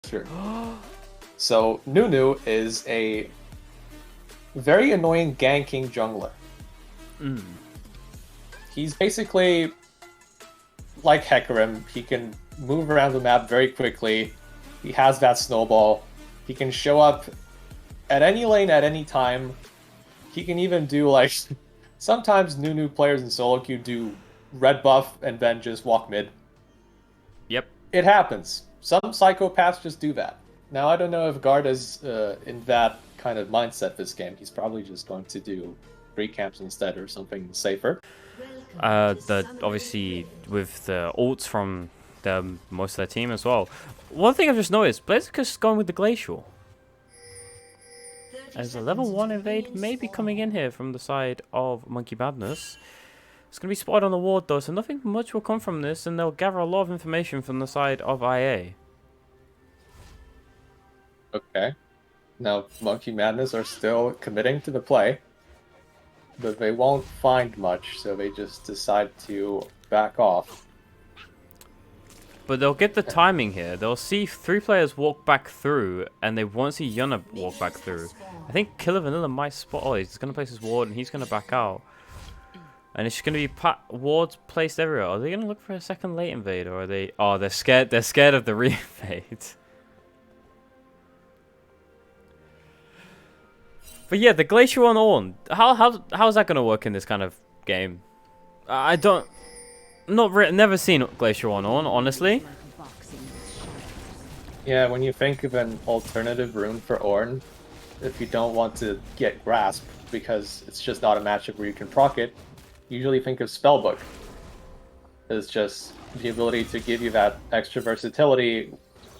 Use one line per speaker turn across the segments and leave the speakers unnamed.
Sure. So Nunu is a very annoying ganking jungler. He's basically like Hecarim. He can move around the map very quickly. He has that snowball. He can show up at any lane at any time. He can even do like sometimes Nunu players in solo queue do red buff and then just walk mid.
Yep.
It happens. Some psychopaths just do that. Now I don't know if Garda's in that kind of mindset this game. He's probably just going to do free camps instead or something safer.
Obviously with the ults from most of their team as well. One thing I've just noticed, Blaziken's going with the Glacial. As a level 1 invade may be coming in here from the side of Monkey Madness. It's going to be spotted on the ward though, so nothing much will come from this, and they'll gather a lot of information from the side of IA.
Okay. Now, Monkey Madness are still committing to the play, but they won't find much, so they just decide to back off.
But they'll get the timing here. They'll see 3 players walk back through, and they won't see Yuna walk back through. I think Killer Vanilla might spot... Oh, he's going to place his ward, and he's going to back out. And it's going to be wards placed everywhere. Are they going to look for a second late invade, or are they... Oh, they're scared. They're scared of the re-invade. But yeah, the Glacier on Ornn. How's that going to work in this kind of game? I don't... Never seen Glacier on Ornn, honestly.
Yeah, when you think of an alternative rune for Ornn, if you don't want to get Grasp, because it's just not a matchup where you can proc it, usually think of Spellbook. It's just the ability to give you that extra versatility,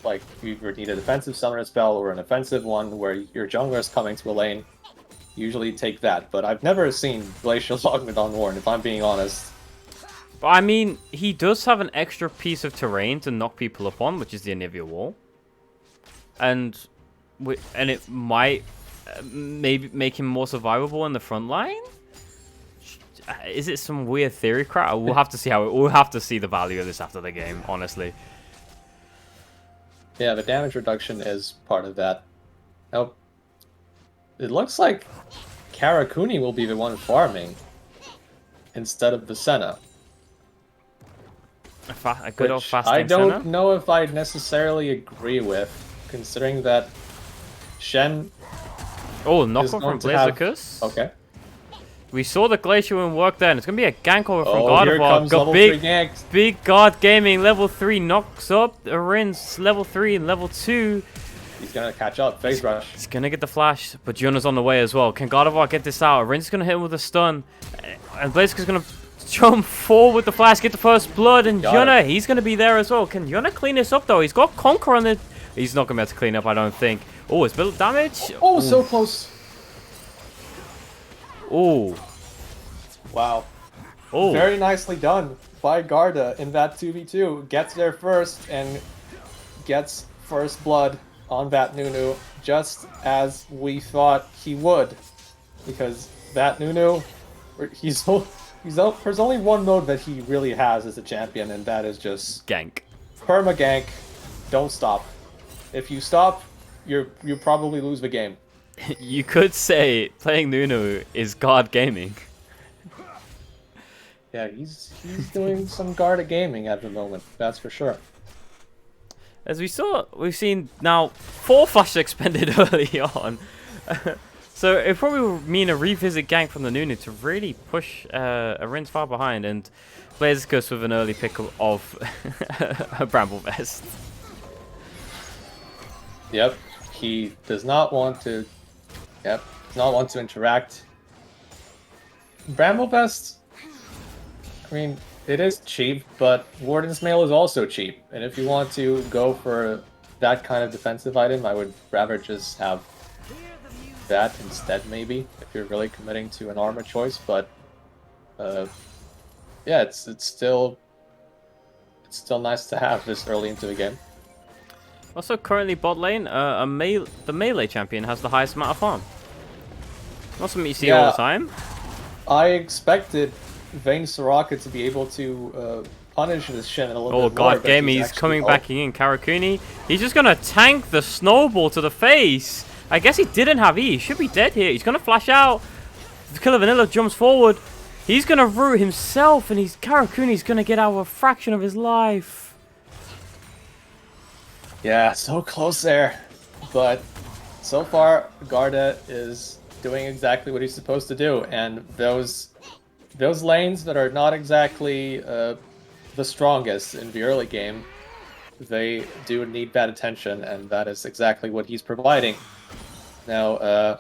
like you either need a defensive summoner spell or an offensive one where your jungler is coming to a lane. Usually take that, but I've never seen Glacial Augment on Ornn, if I'm being honest.
But I mean, he does have an extra piece of terrain to knock people upon, which is the Anivia Wall. And it might maybe make him more survivable in the front line? Is it some weird theory crap? We'll have to see we'll have to see the value of this after the game, honestly.
Yeah, the damage reduction is part of that. Now, it looks like Karakuni will be the one farming instead of the Senna.
A good old fasting
I don't
Senna?
know if I necessarily agree with, considering that Shen...
Oh, knockoff from Blaziken.
Okay.
We saw the Glacial in work there, and it's going to be a gank over from
Here comes level 3 ganks.
Big God Gaming, level 3 knocks up Arin's level 3 and level 2.
He's going to catch up, phase rush.
He's going to get the flash, but Yuna's on the way as well. Can Gardevoir get this out? Arin's going to hit him with a stun, and Blaziken's going to jump forward with the flash, get the first blood, and Yuna, he's going to be there as well. Can Yuna clean this up, though? He's got Conquer on the... He's not going to be able to clean up, I don't think. Oh, it's built damage.
Oh, so close.
Oh.
Wow.
Oh.
Very nicely done by Garda in that 2v2. Gets there first and gets first blood on that Nunu, just as we thought he would. Because that Nunu, there's only one mode that he really has as a champion, and that is just...
Gank.
Perma gank. Don't stop. If you stop, you probably lose the game.
You could say playing Nunu is God Gaming.
Yeah, he's doing some Garda gaming at the moment, that's for sure.
As we've seen now 4 flashes expended early on. So it probably will mean a revisit gank from the Nunu to really push Arin's far behind, and Blaziken with an early pick of a Bramble Vest.
Yep, he does not want to. Yep, does not want to interact. Bramble Vest. I mean, it is cheap, but Warden's Mail is also cheap. And if you want to go for that kind of defensive item, I would rather just have that instead, maybe, if you're really committing to an armor choice. But yeah, it's still nice to have this early into the game.
Also, currently bot lane, the melee champion has the highest amount of farm. Not something you see all the time.
I expected Vayne Soraka to be able to punish this Shin a little
Oh
bit more.
god,
but
game, he's
actually-
coming back in. Karakuni, he's just gonna tank the snowball to the face. I guess he didn't have E. He should be dead here. He's gonna flash out. Killer Vanilla jumps forward. He's gonna root himself, and Karakuni's gonna get out a fraction of his life.
Yeah, so close there. But so far, Garda is doing exactly what he's supposed to do. And those lanes that are not exactly the strongest in the early game, they do need that attention, and that is exactly what he's providing. Now,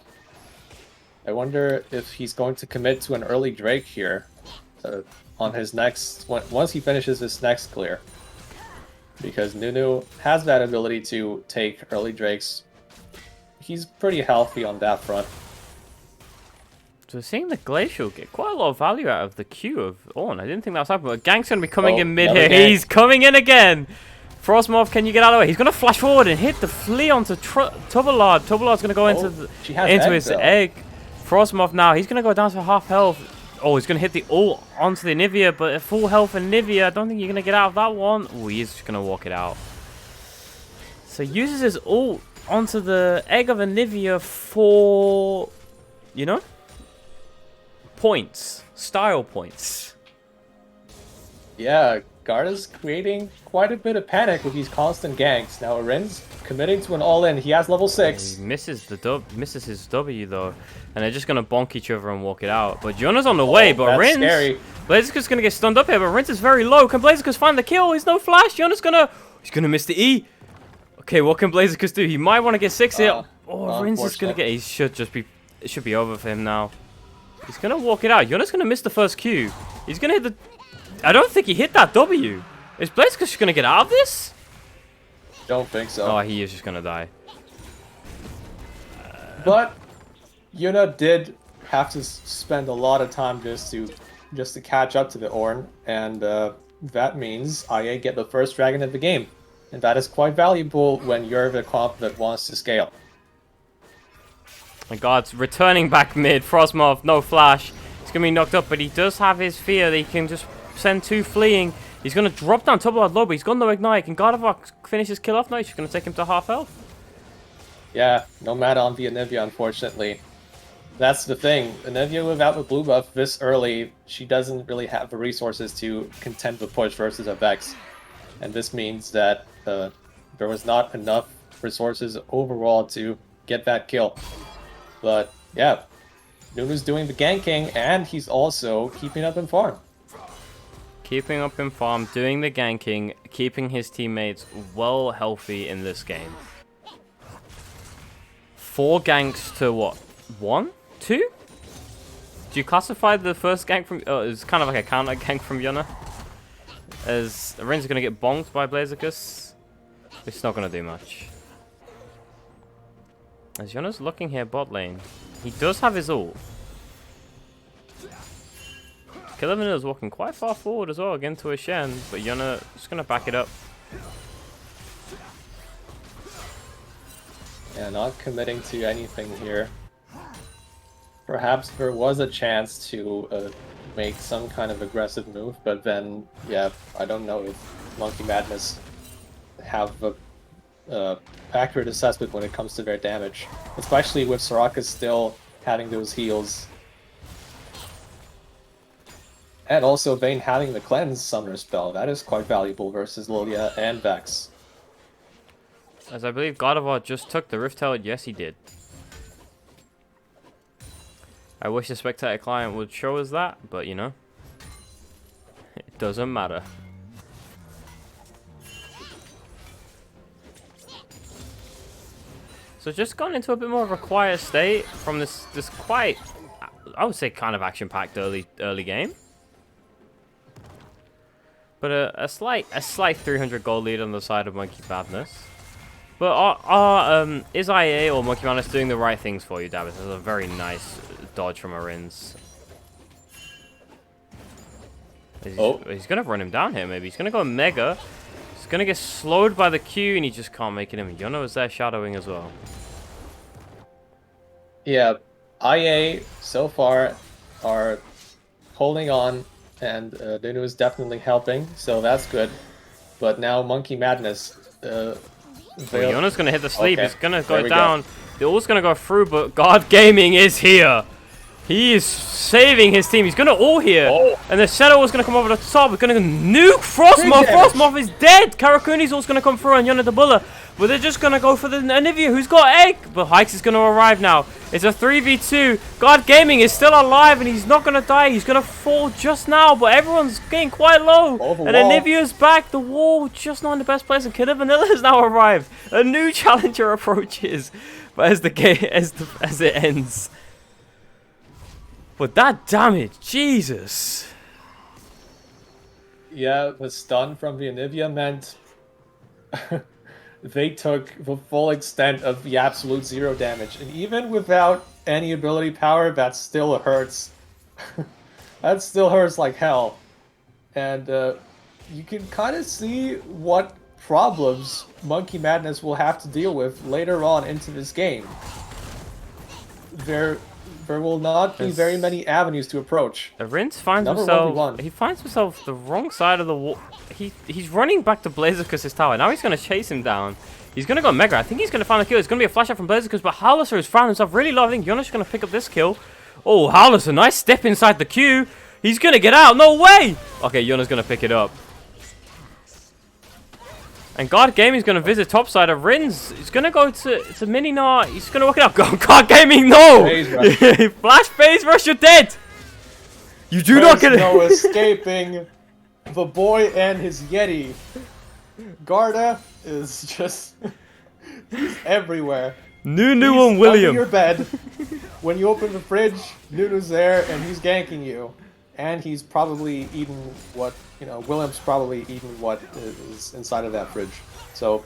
I wonder if he's going to commit to an early Drake here on his next... once he finishes his next clear. Because Nunu has that ability to take early Drakes. He's pretty healthy on that front.
So seeing the Glacial get quite a lot of value out of the Q of Ornn. I didn't think that was happening, but Gang's going to be coming in mid here. He's coming in again! Frostmoth, can you get out of the way? He's going to flash forward and hit the flea onto Tubalard. Tubalard's going to go into his egg. Frostmoth now, he's going to go down to half health. Oh, he's going to hit the ult onto the Anivia, but at full health Anivia, I don't think you're going to get out of that one. Oh, he's just going to walk it out. So he uses his ult onto the egg of Anivia for, you know, points. Style points.
Yeah, Garda's creating quite a bit of panic with these constant ganks. Now Arin's committing to an all-in. He has level 6.
He misses his W though, and they're just gonna bonk each other and walk it out. But Jonah's on the way, but Rins, Blaziken's gonna get stunned up here, but Rins is very low. Can Blaziken find the kill? He's no flash. Jonah's he's gonna miss the E. Okay, what can Blaziken do? He might want to get 6 here. Oh, Rins is gonna get. It should be over for him now. He's gonna walk it out. Jonah's gonna miss the first Q. He's gonna hit the. I don't think he hit that W. Is Blaziken just gonna get out of this?
Don't think so.
Oh, he is just gonna die.
But Yuna did have to spend a lot of time just to catch up to the Ornn, and that means IA get the first dragon of the game, and that is quite valuable when you're the comp that wants to scale.
My God's returning back mid. Frostmoth, no flash. He's gonna be knocked up, but he does have his fear that he can just send 2 fleeing. He's gonna drop down Tubalard low, but he's got no ignite. Can Gardevoir finish his kill off? No, he's just gonna take him to half health.
Yeah, no mana on the Anivia, unfortunately. That's the thing. Anivia without the blue buff this early, she doesn't really have the resources to contend the push versus a Vex. And this means that there was not enough resources overall to get that kill. But yeah, Nunu's doing the ganking, and he's also keeping up in farm.
Keeping up in farm, doing the ganking, keeping his teammates well healthy in this game. 4 ganks to what? 1? 2? Do you classify the first gank from... Oh, it's kind of like a counter gank from Yuna. As Rin's going to get bonked by Blaziken. It's not going to do much. As Yuna's looking here bot lane. He does have his ult. Killer is walking quite far forward as well, again to a Shen, but Yuna just gonna back it up.
Yeah, not committing to anything here. Perhaps there was a chance to make some kind of aggressive move, but then, yeah, I don't know if Monkey Madness have a accurate assessment when it comes to their damage, especially with Soraka still having those heals. And also Vayne having the Cleanse Summoner spell. That is quite valuable versus Lilia and Vex.
As I believe Gardevoir just took the Rift Tail. Yes, he did. I wish the Spectator client would show us that, but you know, it doesn't matter. So just gone into a bit more of a quiet state from this quite, I would say, kind of action-packed early game. But a slight 300 gold lead on the side of Monkey Madness. But is IA or Monkey Madness doing the right things for you, Davis? That's a very nice dodge from Arins. He's gonna run him down here. Maybe he's gonna go Mega. He's gonna get slowed by the Q, and he just can't make it in. Yuna is there shadowing as well.
Yeah, IA so far are holding on and Nunu is definitely helping, so that's good. But now Monkey Madness.
Well, Yona's gonna hit the sleep.
Okay,
He's gonna
there
go
we
down. The ult's gonna go through, but God Gaming is here. He is saving his team. He's gonna ult here.
Oh.
And the Shadow is gonna come over the top. We're gonna nuke Frostmoth. Frostmoth is dead. Karakuni's ult's gonna come through on Yona the Buller. But they're just gonna go for the Anivia, who's got egg. But Hikes is gonna arrive now. It's a 3v2. God Gaming is still alive and he's not gonna die. He's gonna fall just now, but everyone's getting quite low. And Anivia's back. The wall just not in the best place. And Killer Vanilla has now arrived. A new challenger approaches. But as the game as it ends. But that damage, Jesus.
Yeah, the stun from the Anivia meant they took the full extent of the absolute 0 damage. And even without any ability power, that still hurts. That still hurts like hell. And you can kind of see what problems Monkey Madness will have to deal with later on into this game. There will not be very many avenues to approach.
Rince finds
Number
himself.
1v1.
He finds himself the wrong side of the wall. He's running back to Blaziken's tower. Now he's gonna chase him down. He's gonna go Mega. I think he's gonna find the kill. It's gonna be a flash out from Blaziken, but Howler has found himself really low. I think Jonas gonna pick up this kill. Oh, Howler's a nice step inside the queue. He's gonna get out. No way. Okay, Jonas gonna pick it up. And God Gaming's gonna visit topside of Rins. He's gonna go to Mini Gnar. He's gonna work it out. God Gaming, no! Flash phase rush, you're dead! You do not get it!
No escaping the boy and his Yeti. Garda is just he's everywhere.
Nunu and William.
Under your bed. When you open the fridge, Nunu's there and he's ganking you. And he's probably eaten what, William's probably eaten what is inside of that fridge. So,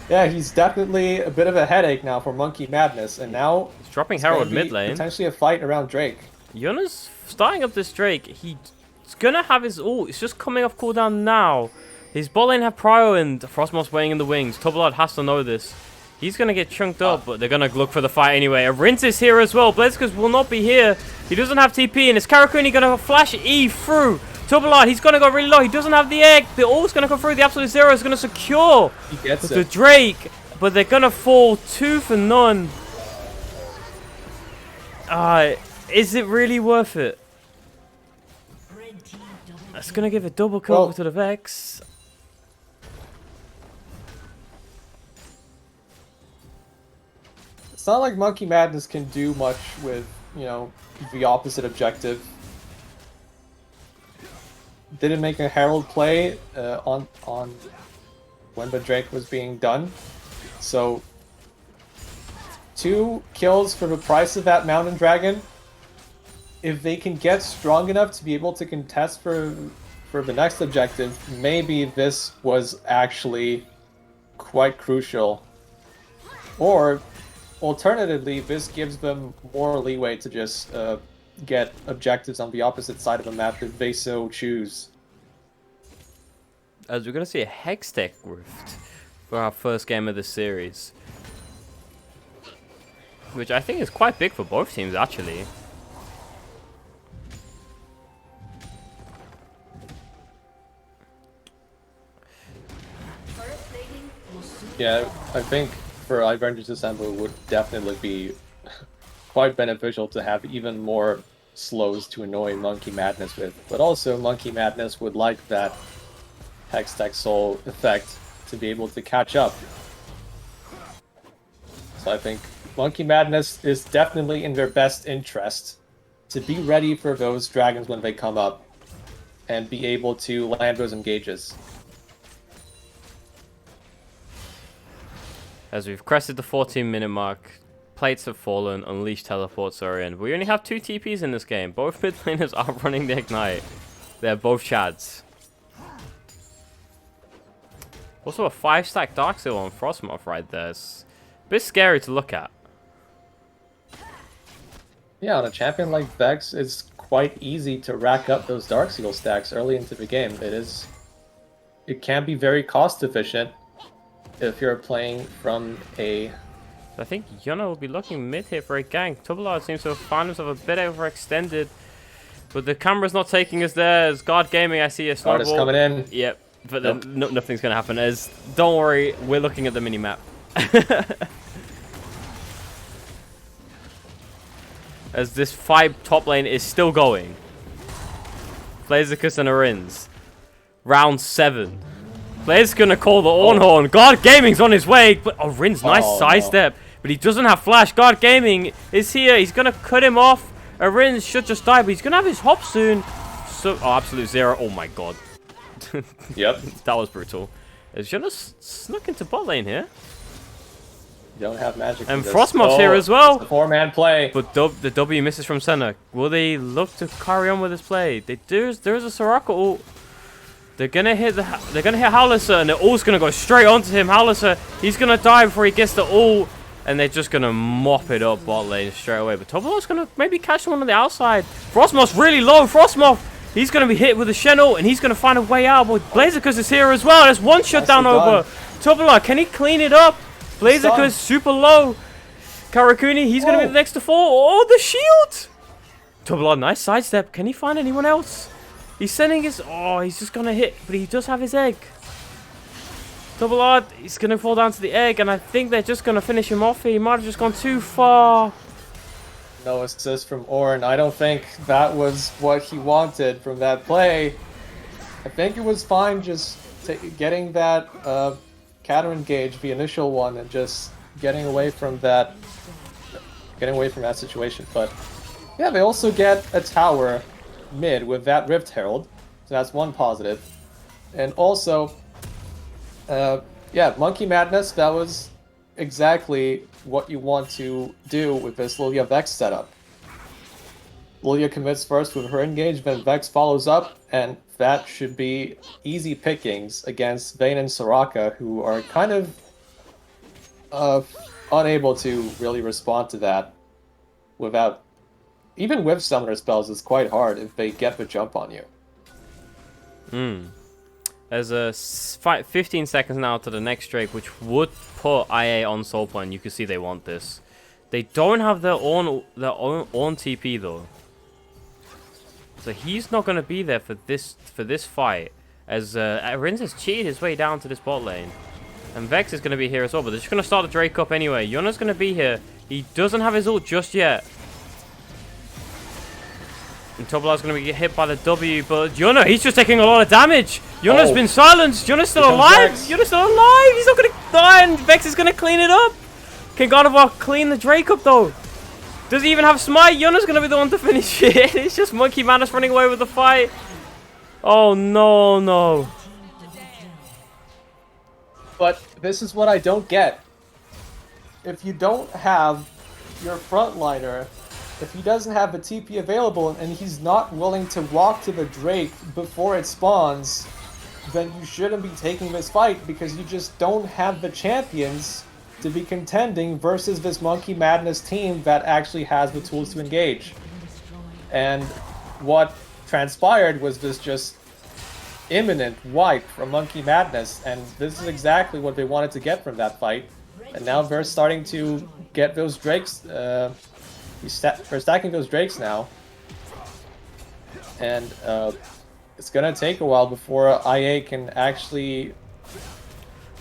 yeah, he's definitely a bit of a headache now for Monkey Madness. And now,
he's dropping Herald mid lane.
Potentially a fight around Drake.
Jonas starting up this Drake. He's gonna have his ult. It's just coming off cooldown now. His bot lane have prio and Frostmoth's waiting in the wings. Toblard has to know this. He's going to get chunked up, but they're going to look for the fight anyway. A Rinse is here as well. Blaziken will not be here. He doesn't have TP, and is Karakuni going to flash E through? Toblard, he's going to go really low. He doesn't have the egg. The ult's going to come through. The absolute 0 is going to secure the Drake, but they're going to fall 2 for none. Is it really worth it? That's going to give a double kill to the Vex.
It's not like Monkey Madness can do much with, the opposite objective. Didn't make a Herald play on when the Drake was being done. So 2 kills for the price of that Mountain Dragon. If they can get strong enough to be able to contest for the next objective, maybe this was actually quite crucial. Or alternatively, this gives them more leeway to just get objectives on the opposite side of the map if they so choose.
As we're going to see a Hextech Rift for our first game of the series. Which I think is quite big for both teams, actually.
Yeah, I think for Iverngers Assembly would definitely be quite beneficial to have even more slows to annoy Monkey Madness with. But also Monkey Madness would like that Hextech Soul effect to be able to catch up. So I think Monkey Madness is definitely in their best interest to be ready for those dragons when they come up and be able to land those engages.
As we've crested the 14-minute mark, plates have fallen, unleashed teleports are in. We only have 2 TPs in this game. Both mid laners are running the Ignite. They're both Chads. Also a 5-stack Dark Seal on Frostmoth right there. It's a bit scary to look at.
Yeah, on a champion like Vex, it's quite easy to rack up those Dark Seal stacks early into the game. It can be very cost efficient if you're playing from a...
I think Yona will be looking mid here for a gank. Toblard seems to have found himself a bit overextended. But the camera's not taking us there. As Guard Gaming, I see a
Guard is
snowball.
coming in.
Yep, but
Nope.
then nothing's going to happen. As don't worry, we're looking at the mini-map. As this fight top lane is still going. Blazikus and Iverngers. Round 7. Blaze gonna call the Ornhorn. Guard Gaming's on his way. But Iverngers, nice sidestep. No. But he doesn't have flash. Guard Gaming is here. He's gonna cut him off. Iverngers should just die, but he's gonna have his hop soon. So, oh, absolute zero. Oh my god.
Yep.
That was brutal. Is just snuck into bot lane here.
You don't have magic.
And Frostmoth's here as well.
4-man play.
But the W misses from center. Will they look to carry on with this play? There's a Soraka ult. They're gonna hit Howlitzer, and the ult's gonna go straight onto him. Howlitzer, he's gonna die before he gets the ult, and they're just gonna mop it up bot lane straight away. But Tobolot's gonna maybe catch someone on the outside. Frostmoth's really low. Frostmoth, he's gonna be hit with a Shen ult, and he's gonna find a way out. But Blazikus is here as well. There's one shutdown over. Tobolot, can he clean it up? Blazikus super low. Karakuni, he's gonna be the next to fall. Oh, the shield! Tobolot, nice sidestep. Can he find anyone else? He's sending his... Oh, he's just gonna hit, but he does have his egg. Tobolot, he's gonna fall down to the egg, and I think they're just gonna finish him off here. He might have just gone too far.
No assist from Ornn. I don't think that was what he wanted from that play. I think it was fine just getting that counter engage, the initial one, and just getting away from that situation. But yeah, they also get a tower mid with that Rift Herald, so that's one positive. And also, yeah, Monkey Madness, that was exactly what you want to do with this Lilia Vex setup. Lilia commits first with her engage, then Vex follows up, and that should be easy pickings against Vayne and Soraka, who are kind of unable to really respond to that without... Even with summoner spells, it's quite hard if they get the jump on you.
There's a 15 seconds now to the next Drake, which would put IA on soul point. You can see they want this. They don't have their own TP though, so he's not going to be there for this fight. As Iverngers has cheated his way down to this bot lane, and Vex is going to be here as well. But they're just going to start the Drake up anyway. Yona's going to be here. He doesn't have his ult just yet. And Tobolot's going to be hit by the W, but Yuna, he's just taking a lot of damage. Yuna's been silenced. Yuna's still alive. Yuna's still alive. He's not going to die, and Vex is going to clean it up. Can God of War clean the Drake up, though? Does he even have Smite? Yuna's going to be the one to finish it. It's just Monkey Madness running away with the fight. Oh, no, no.
But this is what I don't get. If you don't have your frontliner... If he doesn't have the TP available and he's not willing to walk to the Drake before it spawns, then you shouldn't be taking this fight because you just don't have the champions to be contending versus this Monkey Madness team that actually has the tools to engage. And what transpired was this just imminent wipe from Monkey Madness, and this is exactly what they wanted to get from that fight. And now they're starting to get those Drakes... We're stacking those Drakes now, and it's gonna take a while before IA can actually...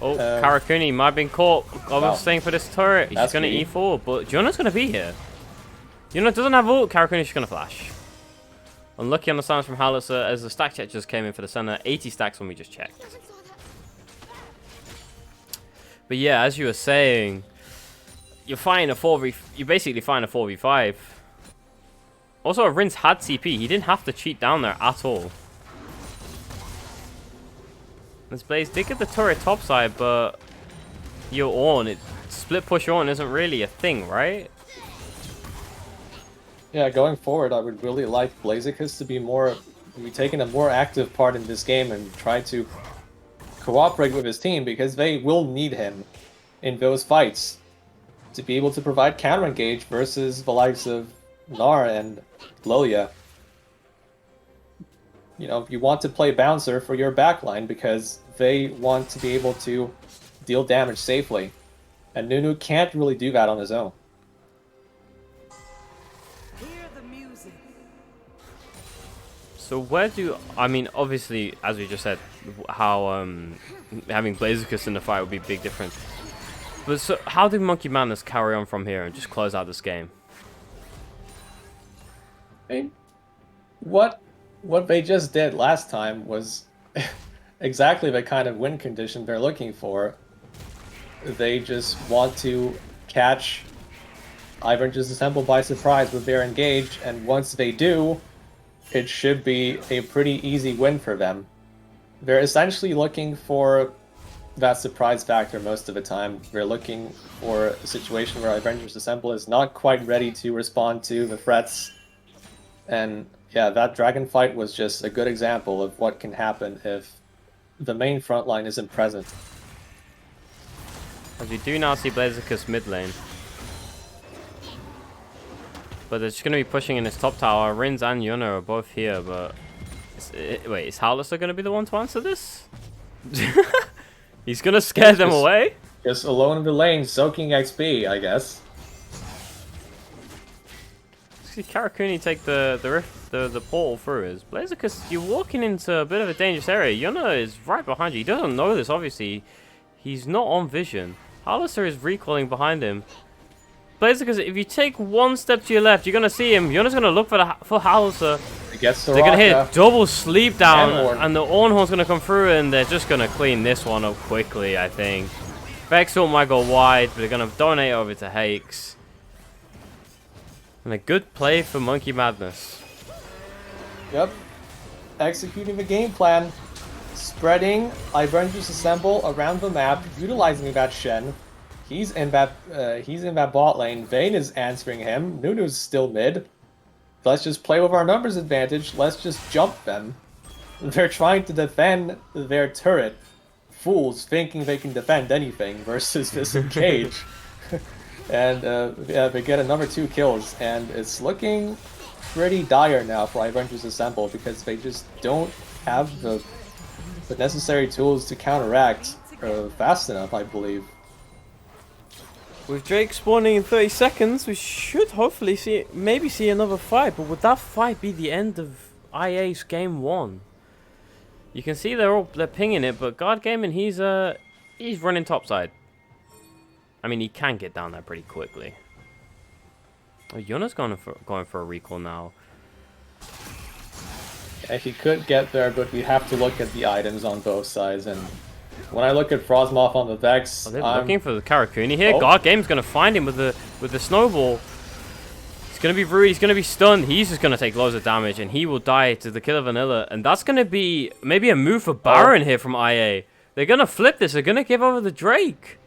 Oh, Karakuni might have been caught. I was staying for this turret. He's gonna
me.
E4, but Jona's gonna be here. Yuna doesn't have ult. Karakuni's gonna flash. Unlucky on the silence from Howlitzer as the stack check just came in for the center. 80 stacks when we just checked. But yeah, as you were saying, you're fighting a 4v... You're basically fighting a 4v5. Also, Iverngers had CP. He didn't have to cheat down there at all. This Blaze did get the turret topside, but your Ornn, split push Ornn isn't really a thing, right?
Yeah, going forward, I would really like Blazikus to be taking a more active part in this game and try to cooperate with his team, because they will need him in those fights to be able to provide counter engage versus the likes of Gnar and Lilia. You know, you want to play bouncer for your backline because they want to be able to deal damage safely. And Nunu can't really do that on his own.
Hear the music.
So where do I mean? Obviously, as we just said, how having Blaziken in the fight would be a big difference. But so how do Monkey Madness carry on from here and just close out this game?
I mean, what they just did last time was exactly the kind of win condition they're looking for. They just want to catch Iverngers Assemble by surprise with their engage, and once they do, it should be a pretty easy win for them. They're essentially looking for that surprise factor most of the time. They're looking for a situation where Iverngers Assemble is not quite ready to respond to the threats. And yeah, that dragon fight was just a good example of what can happen if the main front line isn't present.
As we do now see Blaziken mid lane. But they're just going to be pushing in his top tower. Rins and Yuna are both here, but... wait, is Howler going to be the one to answer this? He's going to scare them away?
Just alone in the lane, soaking XP, I guess.
See Karakuni take the portal through his Blaziken. You're walking into a bit of a dangerous area. Yuna is right behind you. He doesn't know this, obviously. He's not on vision. Hollister is recoiling behind him. Blaziken, if you take one step to your left, you're gonna see him. Yuna's gonna look for Hollister. They're gonna hit double sleep down, and the Ornhorn's gonna come through, and they're just gonna clean this one up quickly, I think. Vexel might go wide, but they're gonna donate over to Hakes. And a good play for Monkey Madness.
Yep. Executing the game plan. Spreading Iverngers Assemble around the map, utilizing that Shen. He's in that bot lane. Vayne is answering him. Nunu's still mid. Let's just play with our numbers advantage. Let's just jump them. They're trying to defend their turret. Fools thinking they can defend anything versus this engage. And yeah, they get another 2 kills, and it's looking pretty dire now for Iverngers Assemble because they just don't have the necessary tools to counteract fast enough, I believe.
With Drake spawning in 30 seconds, we should hopefully see another fight. But would that fight be the end of IA's game 1? You can see they're pinging it, but Guard Gaming, he's running topside. I mean, he can get down there pretty quickly. Oh, Yuna's going for a recall now.
Yeah, he could get there, but we have to look at the items on both sides. And when I look at Frostmoth on the Vex,
they're looking for the Karakuni here. Guard Game's going to find him with the snowball. He's going to be rude. He's going to be stunned. He's just going to take loads of damage, and he will die to the Killer Vanilla. And that's going to be maybe a move for Baron here from IA. They're going to flip this. They're going to give over the Drake.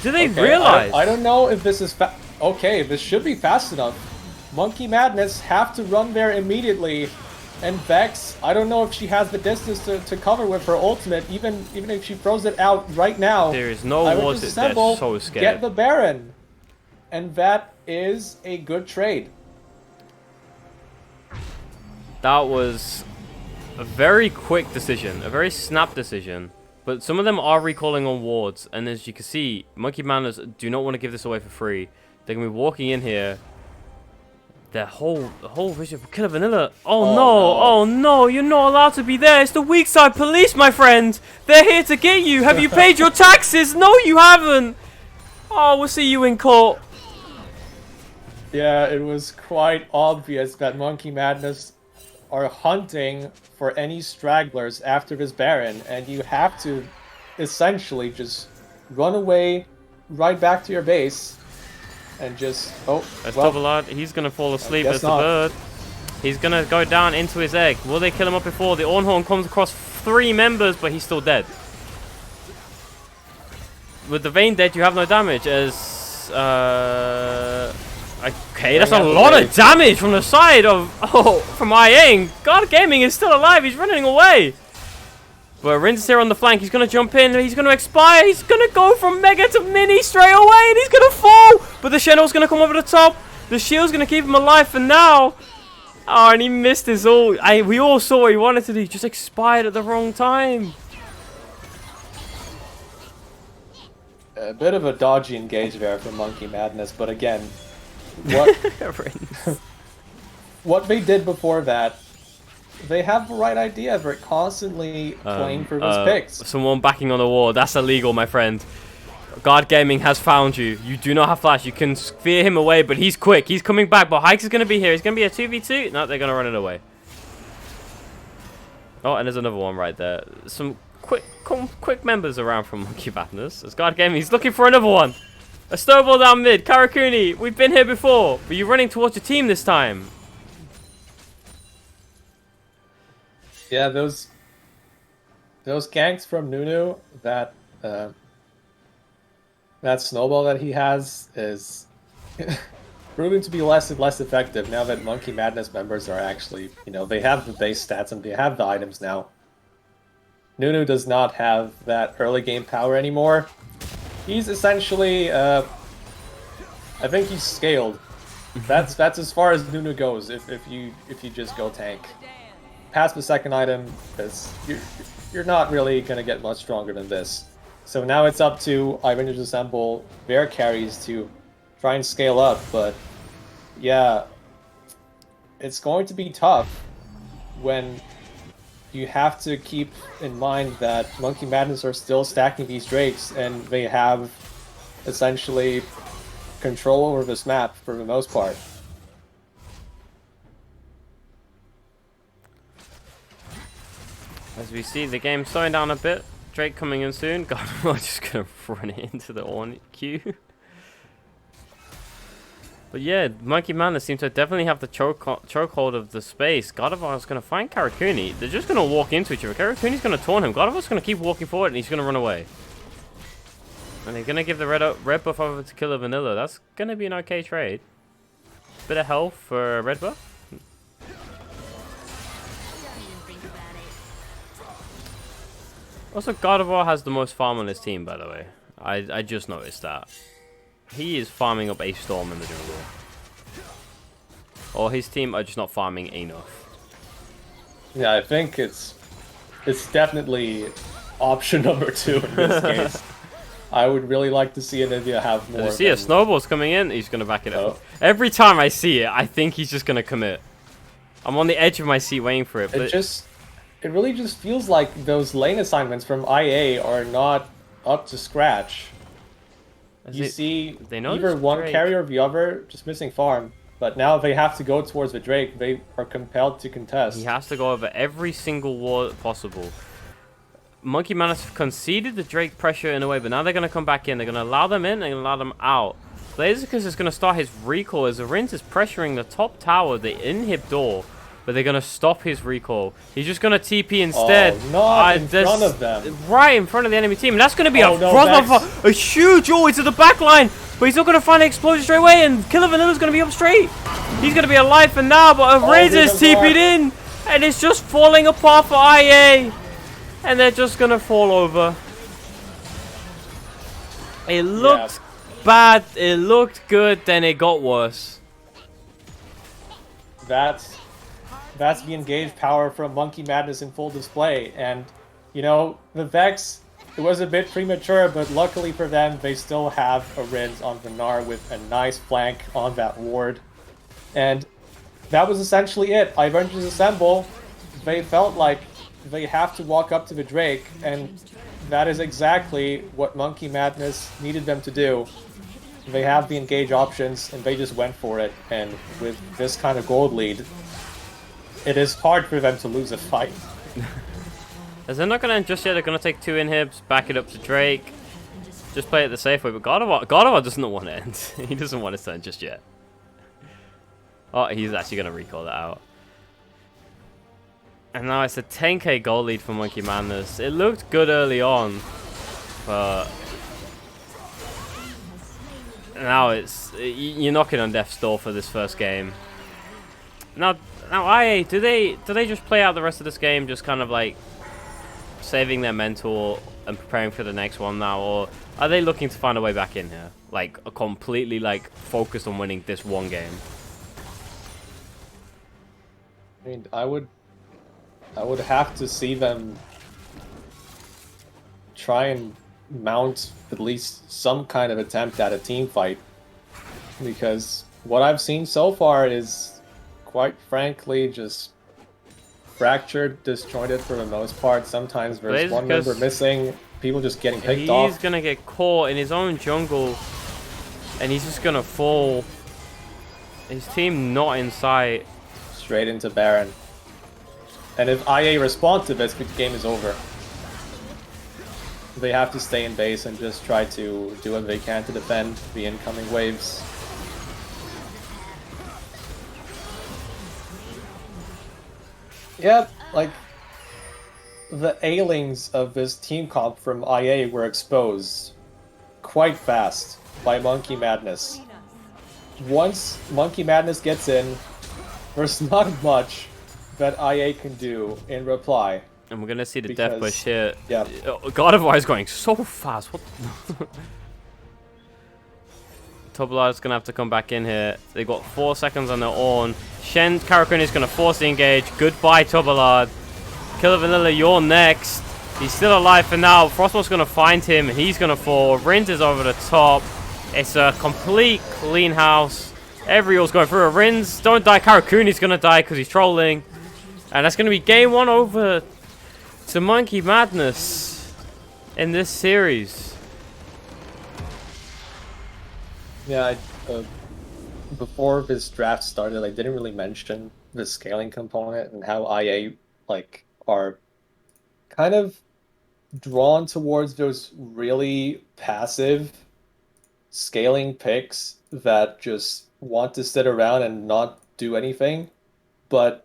Do they realize?
I don't know if this is okay. This should be fast enough. Monkey Madness have to run there immediately. And Vex, I don't know if she has the distance to cover with her ultimate, even if she throws it out right now.
There is no ward. They're so scared.
Get the Baron. And that is a good trade.
That was a very quick decision, a very snap decision. But some of them are recalling on wards, and as you can see, Monkey Madness do not want to give this away for free. They're going to be walking in here. The whole vision for Killer Vanilla. Oh no, you're not allowed to be there. It's the weak side police, my friend. They're here to get you. Have you paid your taxes? No, you haven't. Oh, we'll see you in court.
Yeah, it was quite obvious that Monkey Madness are hunting for any stragglers after this Baron, and you have to essentially just run away right back to your base and just
Estebalad, he's gonna fall asleep as the bird. He's gonna go down into his egg. Will they kill him up before the Ornhorn comes across 3 members, but he's still dead? With the Vayne dead, you have no damage as okay, that's a lot of damage from the side of from IA. God Gaming is still alive. He's running away. But Rins is here on the flank. He's gonna jump in. He's gonna expire. He's gonna go from Mega to Mini straight away, and he's gonna fall. But the Shenel's gonna come over the top. The shield's gonna keep him alive for now. Oh, and he missed his ult. We all saw what he wanted to do. He just expired at the wrong time.
A bit of a dodgy engage there for Monkey Madness, but again, what what they did before that, they have the right idea. They're constantly playing for those picks.
Someone backing on the wall. That's illegal, my friend. Guard Gaming has found you. You do not have flash. You can fear him away, but he's quick. He's coming back, but Hikes is going to be here. He's going to be a 2v2. No, they're going to run it away. Oh, and there's another one right there. Some quick members around from Monkey Madness. As Guard Gaming, he's looking for another one. A snowball down mid. Karakuni, we've been here before, but you're running towards your team this time.
Yeah, those ganks from Nunu, that snowball that he has is proving to be less and less effective now that Monkey Madness members are actually, they have the base stats and they have the items now. Nunu does not have that early game power anymore. He's essentially, I think he's scaled. That's as far as Nunu goes if you just go tank. Past the second item, you're not really gonna get much stronger than this. So now it's up to Iverngers Assemble their carries to try and scale up, but yeah, it's going to be tough when you have to keep in mind that Monkey Madness are still stacking these Drakes and they have essentially control over this map for the most part.
As we see the game slowing down a bit. Drake coming in soon. God, I'm just going to run it into the Ornn queue. But yeah, Monkey Madness seems to definitely have the chokehold of the space. Gardevoir is going to find Karakuni. They're just going to walk into each other. Karakuni's going to taunt him. Gardevoir's going to keep walking forward and he's going to run away. And they're going to give the red buff over to Killer Vanilla. That's going to be an okay trade. Bit of health for red buff. Also, Gardevoir has the most farm on his team, by the way. I just noticed that. He is farming up a storm in the jungle. Or his team are just not farming enough.
Yeah, I think it's definitely option number 2 in this case. I would really like to see Anivia have more.
You see a snowball's coming in, he's going to back it up. Every time I see it, I think he's just going to commit. I'm on the edge of my seat waiting for it. But
It really just feels like those lane assignments from IA are not up to scratch. You see either one carrier or the other just missing farm, but now they have to go towards the Drake. They are compelled to contest.
He has to go over every single wall possible. Monkey Madness conceded the Drake pressure in a way, but now they're going to come back in. They're going to allow them in, they're going to allow them out. Blaziken is going to start his recall as Arins is pressuring the top tower, the inhib door. But they're going to stop his recall. He's just going to TP instead.
Oh, not in front of them.
Right in front of the enemy team. And that's going to be a huge ult into the back line. But he's not going to find an explosion straight away. And Killer Vanilla's going to be up straight. He's going to be alive for now. But a Razor's TP'd in. And it's just falling apart for IA. And they're just going to fall over. It looked bad. It looked good. Then it got worse.
That's the engaged power from Monkey Madness in full display. And, the Vex, it was a bit premature, but luckily for them, they still have a Riz on Gnar with a nice flank on that ward. And that was essentially it. Iverngers Assemble, they felt like they have to walk up to the Drake, and that is exactly what Monkey Madness needed them to do. They have the engage options, and they just went for it. And with this kind of gold lead, it is hard for them to lose a fight.
As they're not going to end just yet, they're going to take 2 inhibs, back it up to Drake. Just play it the safe way, but Gardevoir doesn't want to end. He doesn't want to end just yet. Oh, he's actually going to recall that out. And now it's a 10k goal lead for Monkey Madness. It looked good early on, but now you're knocking on death's door for this first game. Now IA, do they just play out the rest of this game, just kind of like saving their mental and preparing for the next one now, or are they looking to find a way back in here, like completely like focused on winning this one game?
I mean, I would have to see them try and mount at least some kind of attempt at a team fight, because what I've seen so far is quite frankly, just fractured, disjointed for the most part. Sometimes there's one member missing, people just getting picked off.
He's gonna get caught in his own jungle, and he's just gonna fall. His team not in sight.
Straight into Baron. And if IA respond to this, the game is over. They have to stay in base and just try to do what they can to defend the incoming waves. Yep, like the ailings of this team comp from IA were exposed quite fast by Monkey Madness. Once Monkey Madness gets in, there's not much that IA can do in reply.
And we're gonna see the death push here.
Yeah.
God of War is going so fast. What? Tobolard's gonna have to come back in here. They got 4 seconds on their own. Shen Karakuni is gonna force the engage. Goodbye, Tobolard. Killer Vanilla, you're next. He's still alive for now. Frostmourne's gonna find him. He's gonna fall. Rinz is over the top. It's a complete clean house. Everyone's going through a Rinz. Don't die. Karakuni's gonna die because he's trolling. And that's gonna be game 1 over to Monkey Madness in this series.
Yeah, before this draft started, I didn't really mention the scaling component and how IA like are kind of drawn towards those really passive scaling picks that just want to sit around and not do anything. But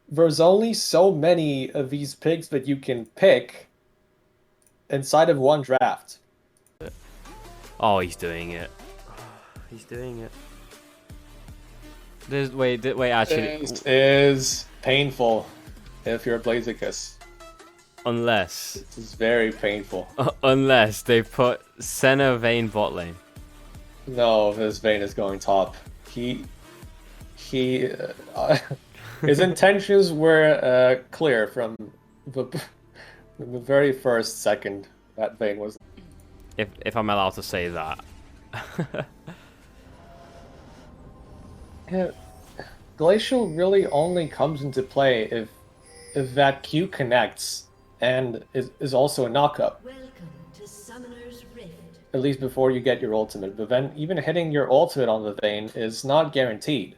there's only so many of these picks that you can pick inside of one draft.
Oh, he's doing it. He's doing it. Wait, actually.
This is painful if you're a Blaziken.
Unless.
This is very painful.
Unless they put Senna Vayne bot lane.
No, this Vayne is going top. His intentions were clear from the very first second that Vayne was.
If I'm allowed to say that.
Yeah, Glacial really only comes into play if that Q connects and is also a knockup.
Welcome to Summoner's Rift.
At least before you get your ultimate, but then even hitting your ultimate on the Vayne is not guaranteed.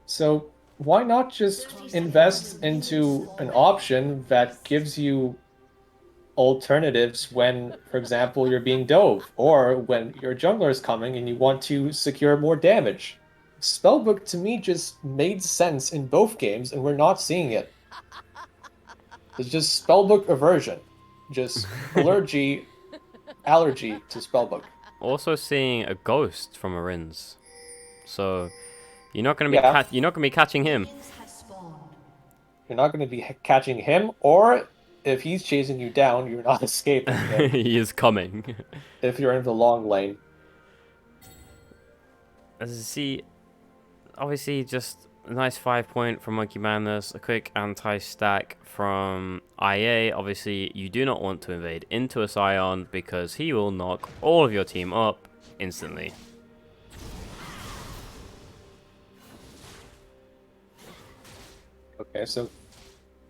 So why not just invest into an option that gives you alternatives when, for example, you're being dove, or when your jungler is coming and you want to secure more damage? Spellbook to me just made sense in both games, and we're not seeing it. It's just Spellbook aversion. Just allergy to Spellbook.
Also seeing a ghost from a Rinz. So you're not gonna be you're not gonna be catching him.
You're not gonna be catching him, or if he's chasing you down, you're not escaping him.
He is coming.
If you're in the long lane.
As you see, obviously just a nice 5-point from Monkey Madness, a quick anti-stack from IA. Obviously, you do not want to invade into a Scion because he will knock all of your team up instantly.
Okay, so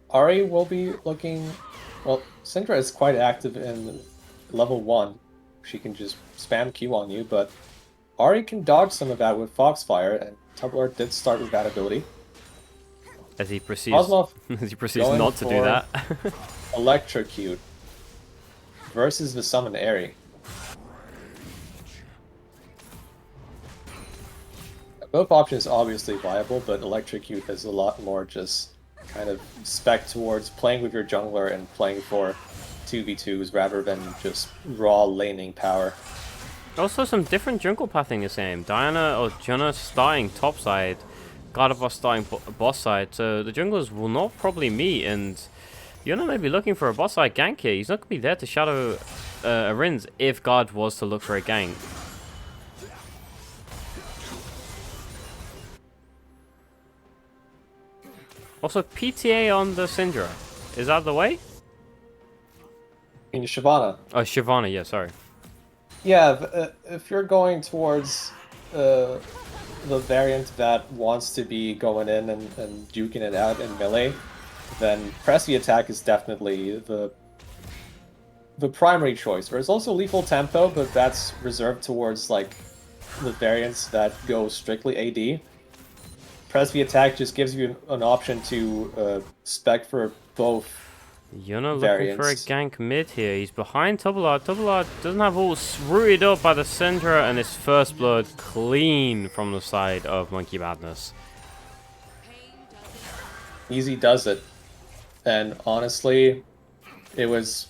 Ari will be looking... Well, Syndra is quite active in level 1. She can just spam Q on you, but Ari can dodge some of that with Foxfire, and Tumbler did start with that ability.
As he proceeds, not to do that.
Electrocute versus the Summon Airy. Both options obviously viable, but Electrocute is a lot more just kind of spec towards playing with your jungler and playing for 2v2s rather than just raw laning power.
Also, some different jungle pathing the same. Diana or Janna starting topside, God of War starting boss side, so the junglers will not probably meet, and Yuna may be looking for a boss side gank here. He's not going to be there to shadow a Rinz if God was to look for a gank. Also, PTA on the Syndra. Is that the way?
In Shyvana.
Oh, Shyvana, yeah, sorry.
Yeah, if you're going towards the variant that wants to be going in and juking it out in melee, then press the attack is definitely the primary choice. There's also lethal tempo, but that's reserved towards like the variants that go strictly AD. Press the attack just gives you an option to spec for both
Yuna looking for a
variants.
gank mid here. He's behind Tubalard. Tubalard doesn't have all rooted up by the Syndra, and his first blood clean from the side of Monkey Madness.
Easy does it. And honestly, it was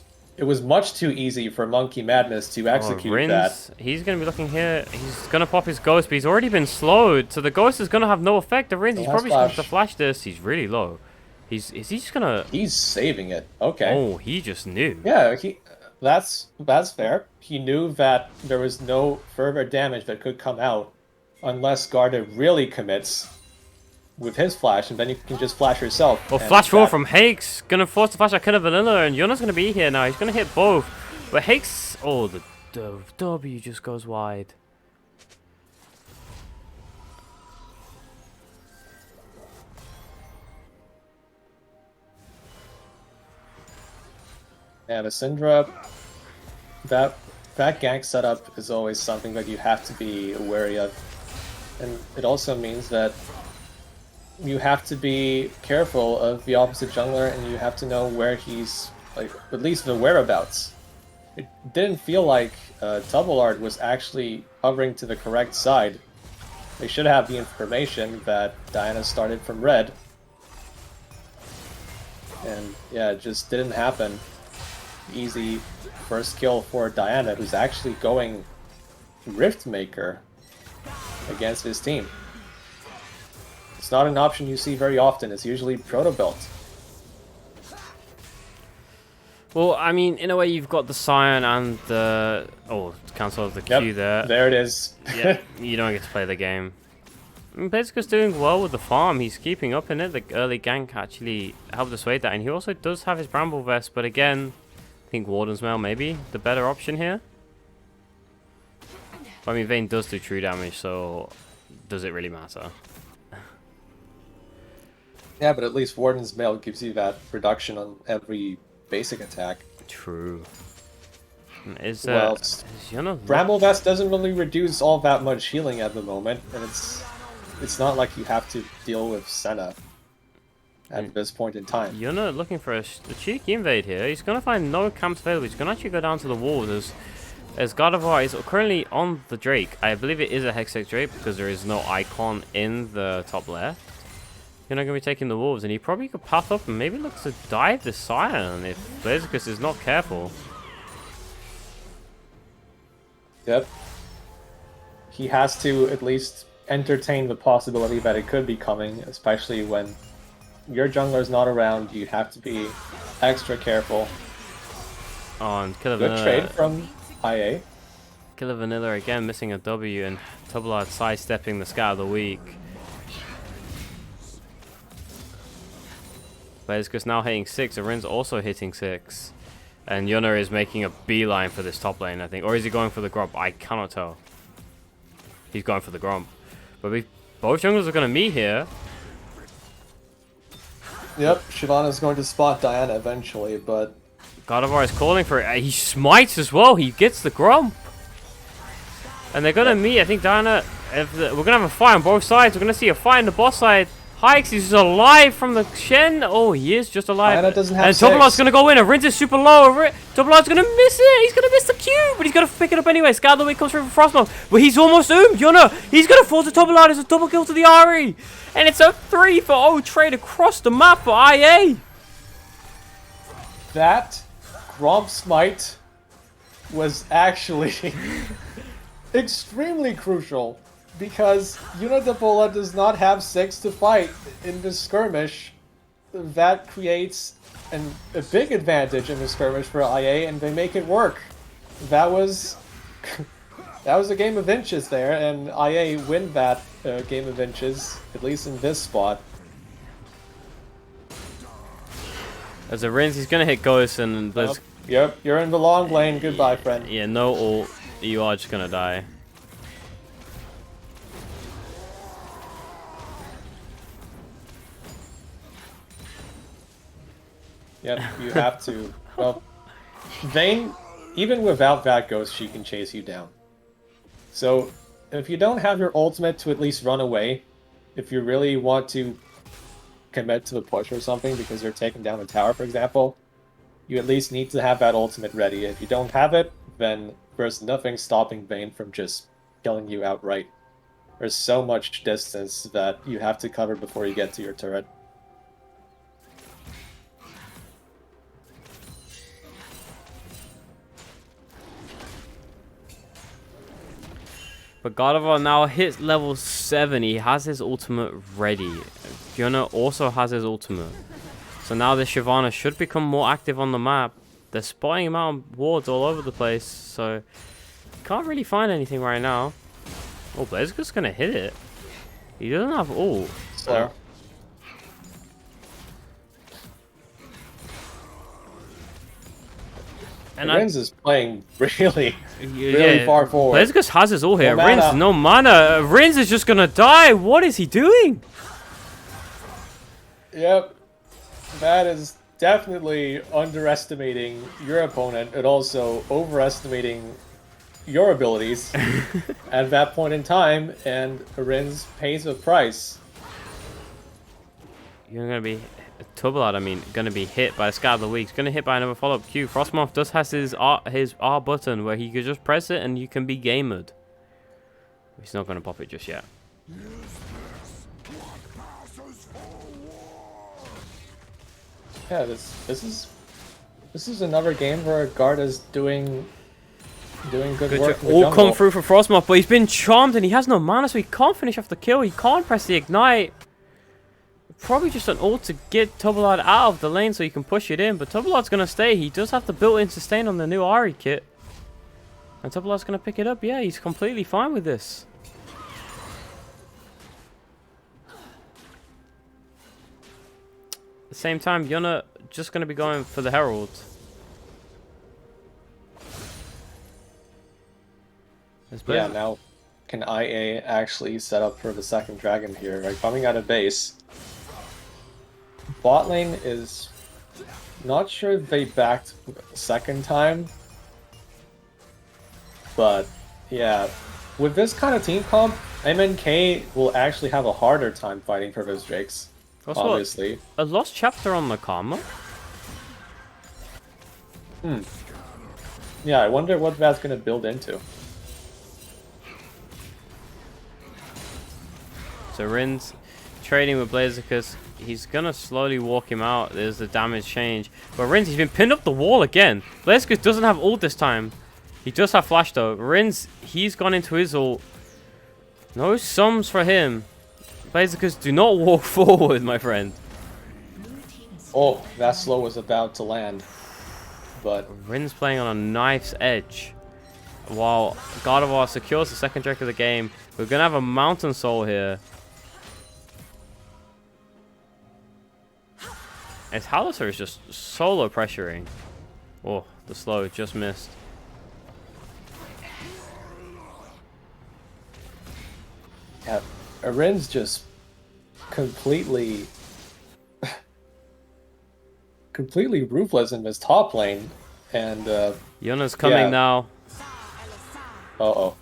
much too easy for Monkey Madness to execute
Rins,
that.
he's going to be looking here. He's going to pop his Ghost, but he's already been slowed. So the Ghost is going to have no effect. The Rins, he's probably going to flash this. He's really low. Is he just going to...
He's saving it. Okay.
Oh, he just knew.
Yeah, that's fair. He knew that there was no further damage that could come out unless Garda really commits with his flash, and then you can just flash yourself.
Well, flash roll from Hakes. Gonna force the flash at Killer Vanilla, and Yuna's gonna be here now. He's gonna hit both. But Hakes... Oh, the W just goes wide.
Yeah, the Syndra, that gank setup is always something that you have to be wary of. And it also means that you have to be careful of the opposite jungler, and you have to know where he's, like, at least the whereabouts. It didn't feel like Tubalard was actually hovering to the correct side. They should have the information that Diana started from red. And yeah, it just didn't happen. Easy first kill for Diana, who's actually going Riftmaker against his team. It's not an option you see very often. It's usually Protobelt.
Well, I mean, in a way, you've got the Scion and the... Oh, cancel the Q there.
There it is.
Yeah, you don't get to play the game. I mean, Blaziken's doing well with the farm. He's keeping up in it. The early gank actually helped dissuade that. And he also does have his Bramble Vest, but again... I think Warden's Mail maybe the better option here. I mean, Vayne does do true damage, so does it really matter?
Yeah, but at least Warden's Mail gives you that reduction on every basic attack.
True. Is
Yuna... Bramble Vest doesn't really reduce all that much healing at the moment, and it's not like you have to deal with Senna at this point in time.
Yuna looking for a cheeky invade here. He's going to find no camps available. He's going to actually go down to the walls as Gardevoir is currently on the Drake. I believe it is a Hextech Drake because there is no icon in the top left. You're not going to be taking the wolves, and he probably could path up and maybe look to dive the Scion if Blaziken is not careful.
Yep. He has to at least entertain the possibility that it could be coming, especially when your jungler's not around. You have to be extra careful.
Oh, and Killer
Good
Vanilla.
trade from IA.
Killer Vanilla again missing a W, and Tubalard sidestepping the Scout of the Week. Blaziken's now hitting 6. Arin's also hitting 6. And Yuna is making a beeline for this top lane, I think. Or is he going for the Grump? I cannot tell. He's going for the Grump. But both junglers are going to meet here.
Yep, Shyvana's going to spot Diana eventually, but...
Gardevoir is calling for it. He smites as well. He gets the Grump. And they're going to meet. I think Diana... we're going to have a fight on both sides. We're going to see a fight on the boss side. Hikes is alive from the Shen. Oh, he is just alive.
Diana doesn't have
and Tubalard's going to go in. Arin's is super low. Tubalard's going to miss it. He's going to miss the Q, but he's going to pick it up anyway. Scout of the Week comes through for Frostmourne. But he's almost Yuna. He's going to fall to Tubalard. It's a double kill to the Ari. And it's a 3-for-0 trade across the map for IA.
That Gromp Smite was actually extremely crucial, because Unidabola does not have 6 to fight in this skirmish. That creates a big advantage in the skirmish for IA, and they make it work. That was a game of inches there, and IA win that game of inches, at least in this spot.
As Arin's, he's going to hit Ghost and Blizz.
Yep, you're in the long lane. Goodbye, friend.
Yeah, no ult. You are just going to die.
Yep, you have to. Well, Vayne, even without that ghost, she can chase you down. So, if you don't have your ultimate to at least run away, if you really want to commit to the push or something because you're taking down a tower, for example, you at least need to have that ultimate ready. If you don't have it, then there's nothing stopping Vayne from just killing you outright. There's so much distance that you have to cover before you get to your turret.
But Gardevoir now hits level 7. He has his ultimate ready. Fiona also has his ultimate. So now the Shyvana should become more active on the map. They're spotting him out on wards all over the place. So can't really find anything right now. Oh, Blaziken's gonna hit it. He doesn't have ult.
So,
and
Rins is playing really far forward.
Blaziken has his ult here.
No
Rins,
mana.
no mana. Rins is just gonna die. What is he doing?
Yep. That is definitely underestimating your opponent and also overestimating your abilities at that point in time, and Rins pays a price.
You're gonna be Tubalad, I mean, gonna be hit by a Scout of the Week. He's gonna hit by another follow-up Q. Frostmoth does has his R button where he could just press it and you can be gamered. He's not gonna pop it just yet.
Yeah, this is another game where Garda's doing good work in the
All
jungle.
come through for Frostmoth, but he's been charmed and he has no mana, so he can't finish off the kill. He can't press the ignite. Probably just an ult to get Tubalad out of the lane so he can push it in, but Tubalad's gonna stay. He does have the built-in sustain on the new Ari kit. And Tubalad's gonna pick it up. Yeah, he's completely fine with this. At the same time, Yuna just gonna be going for the Herald.
Yeah, now can IA actually set up for the second dragon here? Right, coming out of base. Bot lane is not sure they backed a second time, but yeah, with this kind of team comp, MNK will actually have a harder time fighting for those Drakes.
Also,
Obviously,
a lost chapter on the Karma.
Yeah, I wonder what that's gonna build into.
So Rin's trading with Blaziken. He's gonna slowly walk him out. There's the damage change. But Rins, he's been pinned up the wall again. Blaziken doesn't have ult this time. He does have flash though. Rins, he's gone into his ult. No sums for him. Blaziken, do not walk forward, my friend.
Oh, that slow was about to land. But
Rin's playing on a knife's edge. While Gardevoir secures the second Drake of the game. We're gonna have a Mountain Soul here. As Halaser is just solo pressuring. Oh, the slow just missed.
yeah, Arin's just completely ruthless in his top lane, and
Yuna's coming
yeah.
now.
Uh-oh.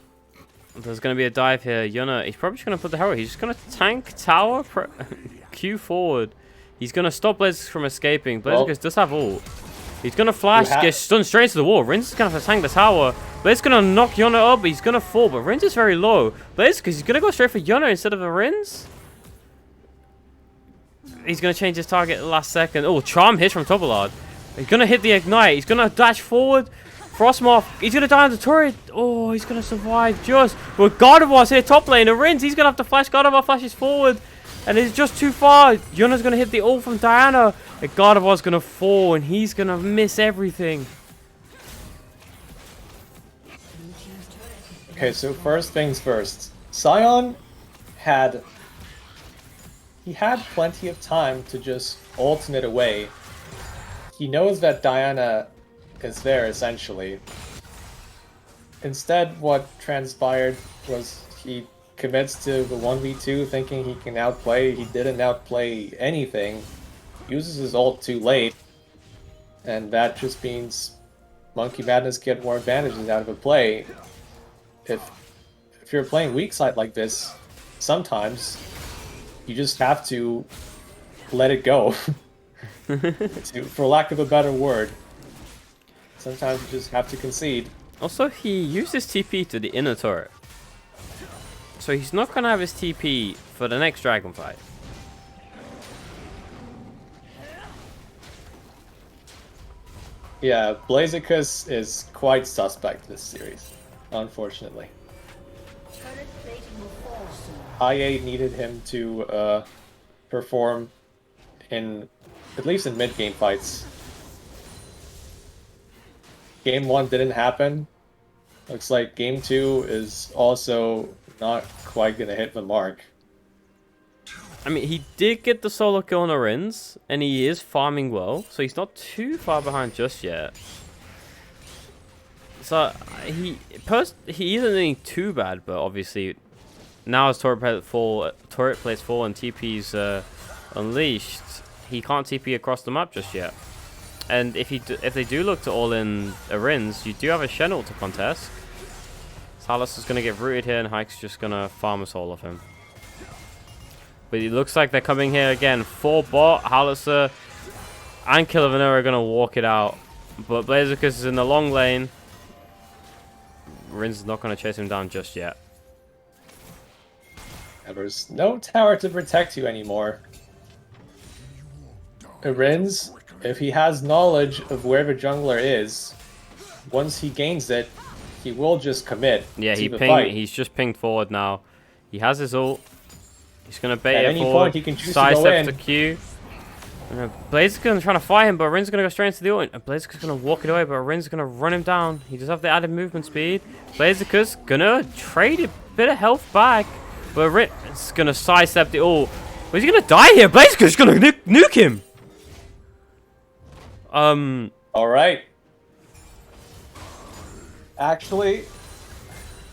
There's going to be a dive here. Yuna, he's probably just going to put the Herald. He's just going to tank tower, Q forward. He's going to stop Blaziken from escaping. Blaziken does have ult. He's going to flash, get stunned straight into the wall. Rins is going to have to tank the tower. Blaziken's going to knock Yuna up, but he's going to fall. But Rins is very low. Blaziken, he's going to go straight for Yuna instead of the Rins. He's going to change his target at the last second. Oh, charm hits from Tubalad. He's going to hit the ignite. He's going to dash forward. Frostmoth, he's going to die on the turret. Oh, he's going to survive just. But Gardevoir's here top lane. And Rins, he's going to have to flash. Gardevoir flashes forward. And it's just too far. Yuna's going to hit the ult from Diana. And Gardevoir's going to fall. And he's going to miss everything.
Okay, so first things first. Sion had plenty of time to just ultimate away. He knows that Diana is there, essentially. Instead, what transpired was he commits to the 1v2 thinking he can outplay. He didn't outplay anything. Uses his ult too late. And that just means Monkey Madness get more advantages out of a play. If you're playing weak side like this, sometimes you just have to let it go. For lack of a better word. Sometimes you just have to concede.
Also, he used his TP to the inner turret. So he's not going to have his TP for the next dragon fight.
Yeah, Blaziken is quite suspect this series, unfortunately.
Turret plating will fall soon.
IA needed him to perform at least in mid-game fights. Game 1 didn't happen. Looks like Game 2 is also not quite gonna hit the mark.
I mean, he did get the solo kill on Arins, and he is farming well, so he's not too far behind just yet. So he isn't doing too bad, but obviously now as turret plates full and TP's unleashed, he can't TP across the map just yet. And if they do look to all in Arins, you do have a Shenel to contest. Salas is gonna get rooted here, and Hike's just gonna farm a soul of him. But it looks like they're coming here again. Full bot, Hallister and Killer Vanilla are going to walk it out. But Blaziken is in the long lane. Rin's is not going to chase him down just yet.
And there's no tower to protect you anymore. Rins, if he has knowledge of where the jungler is, once he gains it, he will just commit.
Yeah,
to the fight.
He's just pinged forward now. He has his ult. He's gonna bait
At
it
any
forward.
point, he can choose to
Side
go
steps
in.
the Q. Blaziken's trying to fight him, but Rin's gonna go straight into the ult. And Blaziken's gonna walk it away, but Rin's gonna run him down. He does have the added movement speed. Blaziken's gonna trade a bit of health back, but Rin's gonna sidestep the ult. But he's gonna die here. Blaziken's gonna nuke him.
All right. Actually,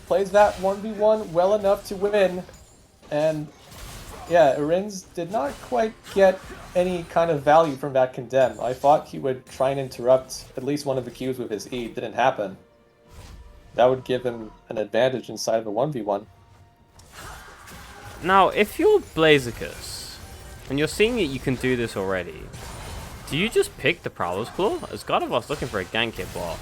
plays that 1v1 well enough to win, and yeah, Arins did not quite get any kind of value from that condemn. I thought he would try and interrupt at least one of the Qs with his E. Didn't happen. That would give him an advantage inside of a 1v1.
Now, if you're Blaziken, and you're seeing that you can do this already, do you just pick the Prowler's Claw? As God of us looking for a gank hit bot.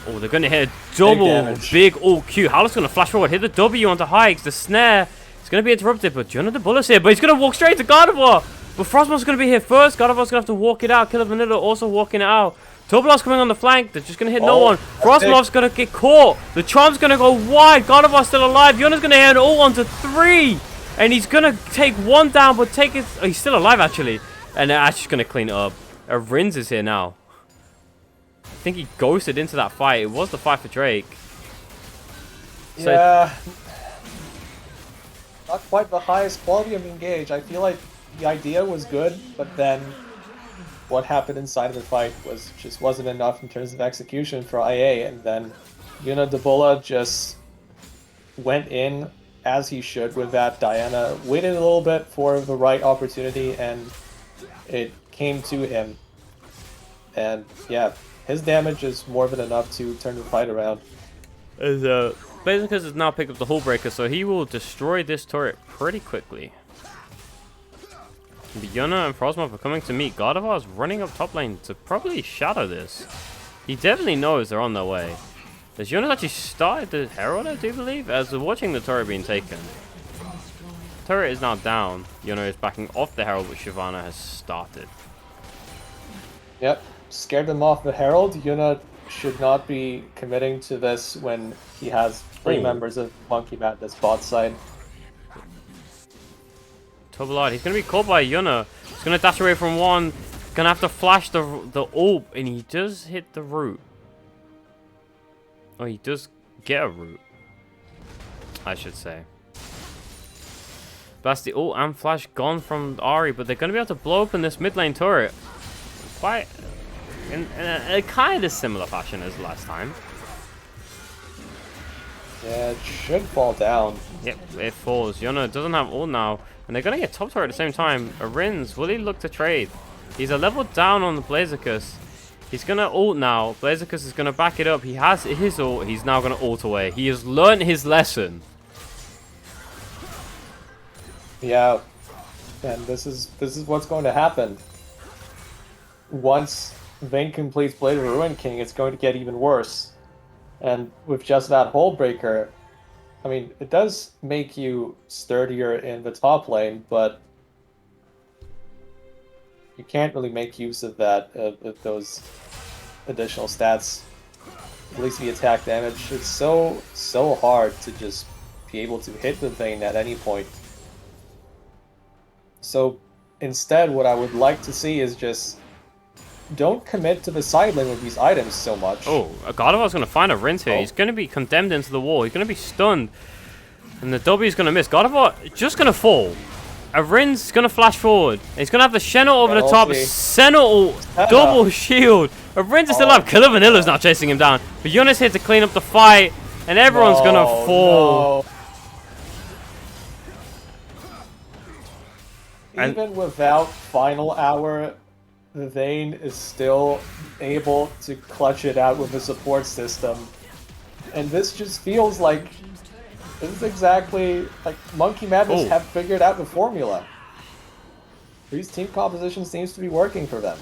Oh, they're going to hit a double big ult Q. Howler's going to flash forward, hit the W onto Hikes. The snare is going to be interrupted, but Jonah the Bullet's here. But he's going to walk straight to Gardevoir. But Frostmoth's going to be here first. Gardevoir's going to have to walk it out. Killer Vanilla also walking it out. Turbolar's coming on the flank. They're just going to hit no one. Frostmoth's going to get caught. The Charm's going to go wide. Gardevoir's still alive. Yona's going to hit an ult onto 3. And he's going to take 1 down, but take it. Oh, he's still alive, actually. And they're actually going to clean it up. Rins is here now. I think he ghosted into that fight. It was the fight for Drake. So
yeah. Not quite the highest quality of engage. I feel like the idea was good, but then what happened inside of the fight just wasn't enough in terms of execution for IA, and then Yuna Debola just went in as he should with that. Diana waited a little bit for the right opportunity, and it came to him. And yeah, his damage is more than enough to turn the fight around.
Blaziken has now picked up the Hull Breaker, so he will destroy this turret pretty quickly. Yuna and Frostmoth are coming to meet. Gardevoir is running up top lane to probably shadow this. He definitely knows they're on their way. As Yuna's actually started the Herald, I do believe, as we're watching the turret being taken. Turret is now down. Yuna is backing off the Herald, which Shyvana has started.
Yep, scared them off the Herald. Yuna should not be committing to this when he has 3 members of Monkey Madness bot side.
Tobalard, he's going to be caught by Yuna. He's going to dash away from one. Going to have to flash the ult, and he does hit the root. Oh, he does get a root, I should say. That's the ult and flash gone from Ahri, but they're going to be able to blow open this mid lane turret. Quite in a kind of similar fashion as last time.
Yeah, it should fall down.
Yep, it falls. Yuna doesn't have ult now, and they're going to get top turret at the same time. Arins, will he look to trade? He's a level down on the Blaziken. He's going to ult now. Blaziken is going to back it up. He has his ult. He's now going to ult away. He has learned his lesson.
Yeah, and this is what's going to happen. Once Vayne completes Blade of the Ruin King, it's going to get even worse. And with just that Hullbreaker, I mean, it does make you sturdier in the top lane, but you can't really make use of that, of those additional stats. At least the attack damage. It's so hard to just be able to hit the Vayne at any point. So instead, what I would like to see is just don't commit to the side lane with these items so much.
Oh, Gardevoir's going to find a Rinse here. He's going to be condemned into the wall. He's going to be stunned. And the W is going to miss. Gardevoir just going to fall. A Rin's going to flash forward. He's going to have the Shenna over the top. Senna double shield. A Rin's is still alive. Killer Vanilla's now chasing him down. But Yuna's here to clean up the fight. And everyone's going to fall.
No. Even without Final Hour, the Vayne is still able to clutch it out with the support system. And this just feels like this is exactly like Monkey Madness have figured out the formula. These team composition seems to be working for them.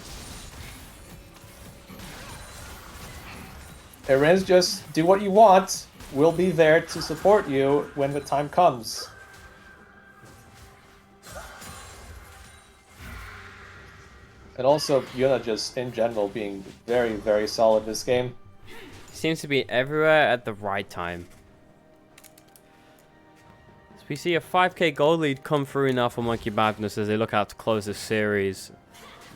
Iren's just do what you want. We'll be there to support you when the time comes. And also, Yuna just, in general, being very, very solid this game.
Seems to be everywhere at the right time. So we see a 5k gold lead come through now for Monkey Madness as they look out to close this series.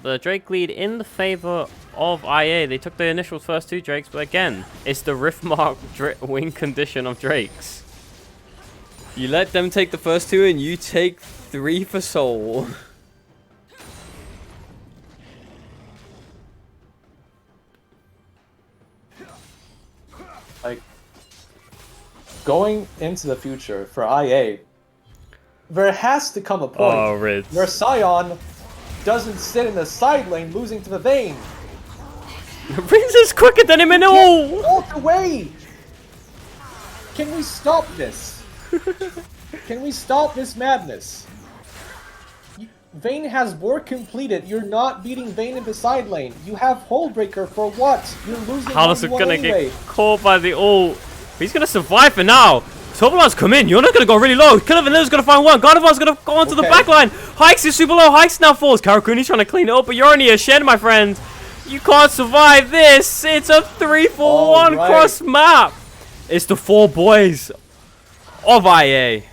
The Drake lead in the favor of IA. They took the initial first 2 Drakes, but again, it's the Riftmark win condition of Drakes. You let them take the first 2 and you take 3 for Soul.
Like, going into the future for IA, there has to come a point where Sion doesn't sit in the side lane losing to the Vayne.
Rings is quicker than him in all!
Walk away! Can we stop this? Can we stop this madness? Vayne has war completed. You're not beating Vayne in the side lane. You have Hullbreaker for what? You're losing.
Hallis is gonna get caught by the ult. He's gonna survive for now. Tobalon's come in. You're not gonna go really low. Killer Vanilla's gonna find one. Gardevoir's gonna go onto the back line. Hikes is super low. Hikes now falls. Karakuni's trying to clean it up, but you're only a Shen, my friend. You can't survive this. It's a 3-4-1 cross map. It's the 4 boys of IA.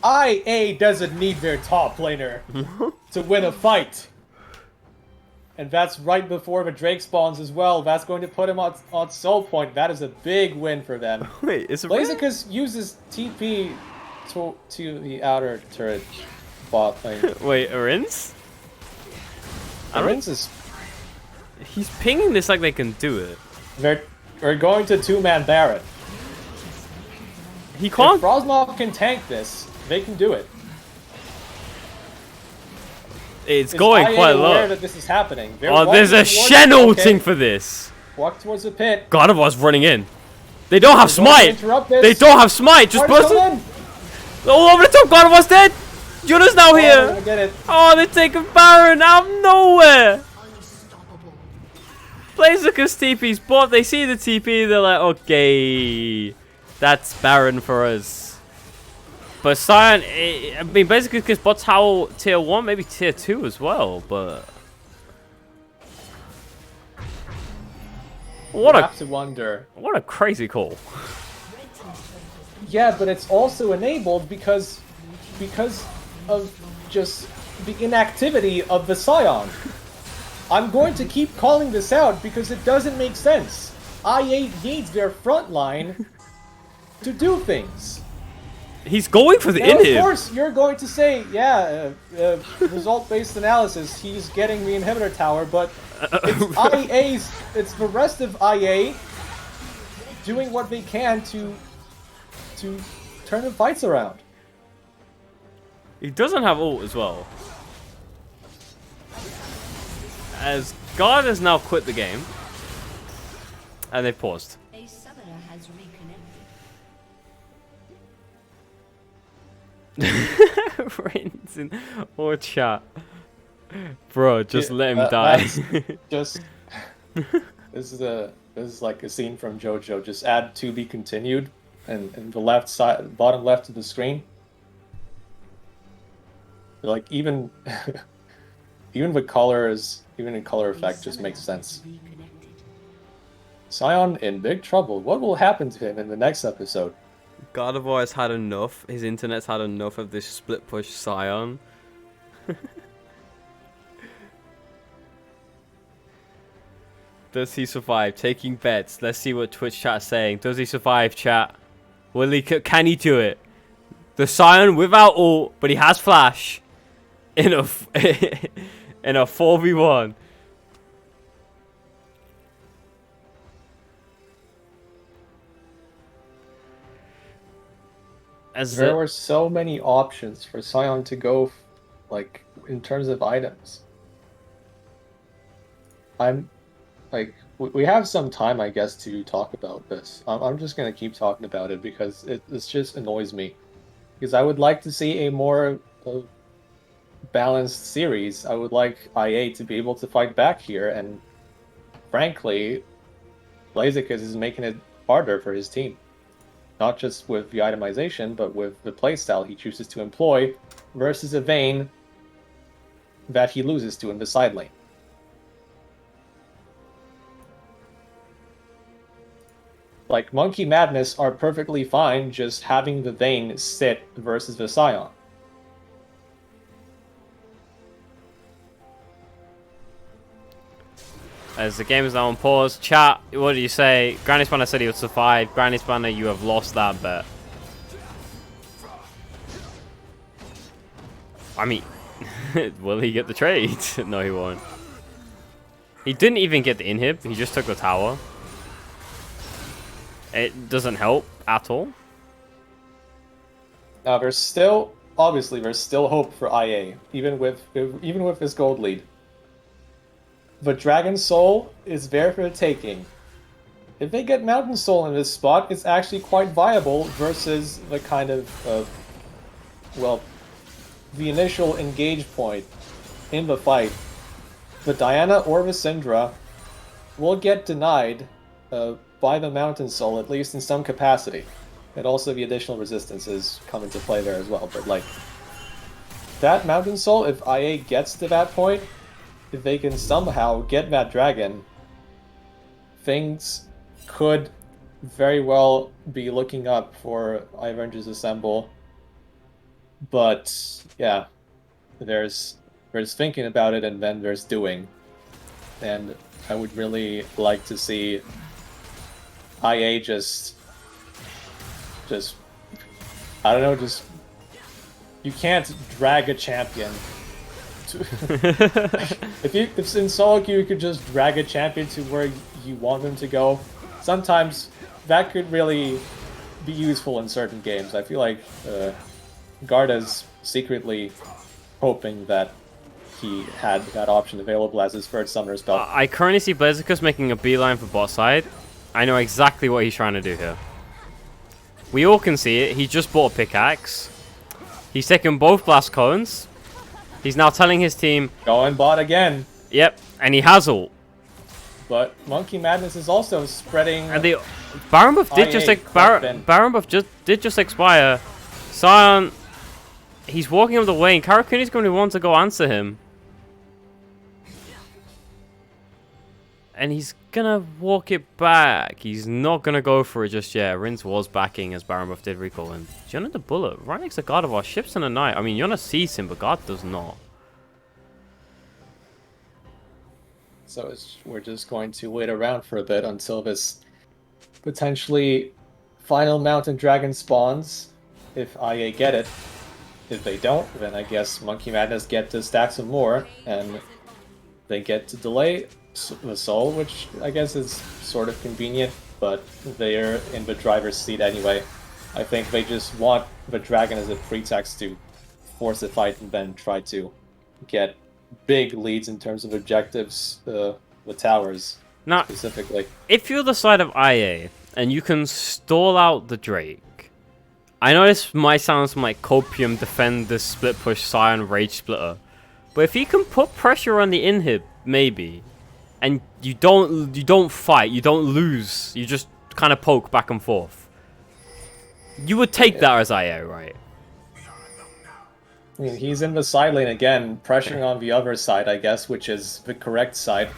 IA doesn't need their top laner to win a fight. And that's right before the Drake spawns as well. That's going to put him on soul point. That is a big win for them.
Wait, is it
Blaziken uses TP to the outer turret bot lane.
Wait, Arins?
Arins is...
He's pinging this like they can do it.
We're going to 2-man Baron.
He can't...
If Frostmoth can tank this, they can do it.
It's going quite low.
Aware that this is happening.
There's a Shen ulting for this.
Walk towards the pit.
Gardevoir's running in. They don't have smite. They don't have smite. Just burst it. All over the top. Gardevoir's dead. Yuna's now here.
Get it.
Oh, they're taking Baron out of nowhere. Blaziken's TP's bot. They see the TP. They're like, okay, that's Baron for us. But Sion, I mean, basically, because bot's Howl tier 1, maybe tier 2 as well, but...
What have to wonder.
What a crazy call.
Yeah, but it's also enabled because of just the inactivity of the Sion. I'm going to keep calling this out because it doesn't make sense. IA needs their front line to do things.
He's going for the inhib.
Of course, you're going to say, yeah, result-based analysis, he's getting the inhibitor tower, but it's the rest of IA doing what they can to turn the fights around.
He doesn't have ult as well. as God has now quit the game. And they've paused.
A summoner has reconnected.
Rains in or chat. Bro, just
Yeah,
let him die.
Just this is like a scene from JoJo. Just add to be continued, and the left side, bottom left of the screen. Like even even with colors, even in color effect, just makes sense. Scion in big trouble. What will happen to him in the next episode?
God of War has had enough. His internet's had enough of this split push Scion. Does he survive? Taking bets. Let's see what Twitch chat is saying. Does he survive, chat? Will he? Can he do it? The Scion without ult, but he has flash. In a in a 4v1.
There were so many options for Scion to go, like, in terms of items. I'm, like, we have some time, I guess, to talk about this. I'm just gonna keep talking about it because it just annoys me. Because I would like to see a more balanced series. I would like IA to be able to fight back here, and frankly, Blaziken is making it harder for his team. Not just with the itemization, but with the playstyle he chooses to employ versus a Vayne that he loses to in the side lane. Like, Monkey Madness are perfectly fine just having the Vayne sit versus the Scion.
As the game is now on pause. Chat, what do you say? Granny Spanner said he would survive. Granny Spanner, you have lost that bet. I mean, will he get the trade? No, he won't. He didn't even get the inhib. He just took the tower. It doesn't help at all.
Now, there's still, obviously, there's still hope for IA, even with his gold lead. But Dragon Soul is there for the taking. If they get Mountain Soul in this spot, it's actually quite viable versus the kind of, well, the initial engage point in the fight. The Diana or the Syndra will get denied by the Mountain Soul, at least in some capacity. And also the additional resistances come into play there as well. But, like, that Mountain Soul, if IA gets to that point, if they can somehow get that dragon, things could very well be looking up for Iverngers Assemble. But yeah, there's thinking about it, and then there's doing. And I would really like to see IA just I don't know, just, you can't drag a champion. If in solo queue you could just drag a champion to where you want them to go, sometimes that could really be useful in certain games. I feel like Garda's secretly hoping that he had that option available as his third summoner spell.
I currently see Blaziken making a beeline for bot side. I know exactly what he's trying to do here. We all can see it. He just bought a pickaxe. He's taken both blast cones. He's now telling his team,
going bot again.
Yep, and he has ult.
But Monkey Madness is also spreading.
And the Baron buff did Baron buff did just expire. Scion, he's walking up the way, and Karakuni's going to want to go answer him. And he's gonna walk it back. He's not gonna go for it just yet. Rince was backing as Baron buff did recall him. Yona the bullet right next to God of War, ships in the night. I mean, Yona sees him, but God does not.
So we're just going to wait around for a bit until this potentially final Mountain Dragon spawns, if IA get it. If they don't, then I guess Monkey Madness get to stack some more, and they get to delay the soul, which I guess is sort of convenient, but they're in the driver's seat anyway. I think they just want the dragon as a pretext to force a fight and then try to get big leads in terms of objectives with towers
Now,
specifically.
if you're the side of IA and you can stall out the Drake, I know this might sound like Copium, defend this split push, Scion, Rage Splitter, but if he can put pressure on the inhib, maybe, and you don't fight, you don't lose, you just kind of poke back and forth, you would take that as IA, right?
I mean, he's in the side lane again, pressuring on the other side, I guess, which is the correct side.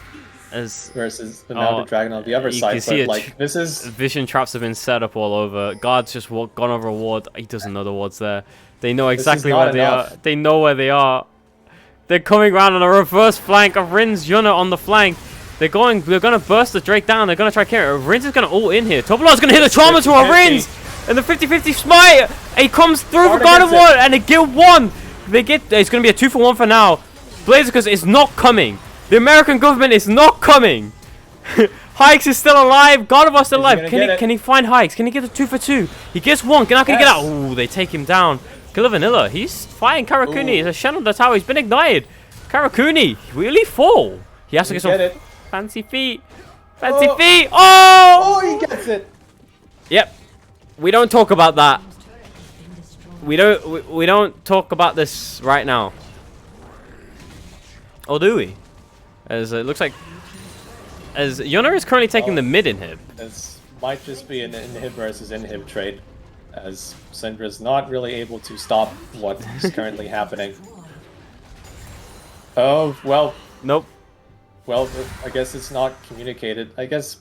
Versus the Mounted Dragon on the other side, but like this is
vision traps have been set up all over. Guards just gone over a ward. He doesn't know the ward's there. They know exactly where they are. They know where they are. They're coming around on a reverse flank of Rin's Yuna on the flank. They're gonna burst the Drake down. They're gonna try to kill it. Rin's is gonna ult in here. Topolar's gonna hit the trauma to a Rin's, and the 50-50 smite. He comes through for God of War, and they get one. They get. It's gonna be a 2-for-1 for now. Blazers is not coming. The American government is not coming. Hikes is still alive. God of Us still alive. Can he find Hikes? Can he get a 2-for-2? He gets one. Now can he get out? Ooh, they take him down. Killer Vanilla. He's fighting Karakuni. It's a Shen on the tower. He's been ignited. Karakuni. Will he fall? He has to get some fancy feet. Fancy feet. Oh!
Oh, he gets it.
Yep. We don't talk about that. We don't talk about this right now. Or do we? As it looks like, as Yuna is currently taking the mid inhib.
This might just be an inhib versus inhib trade, as Syndra's not really able to stop what is currently happening. Oh, well.
Nope.
Well, I guess it's not communicated. I guess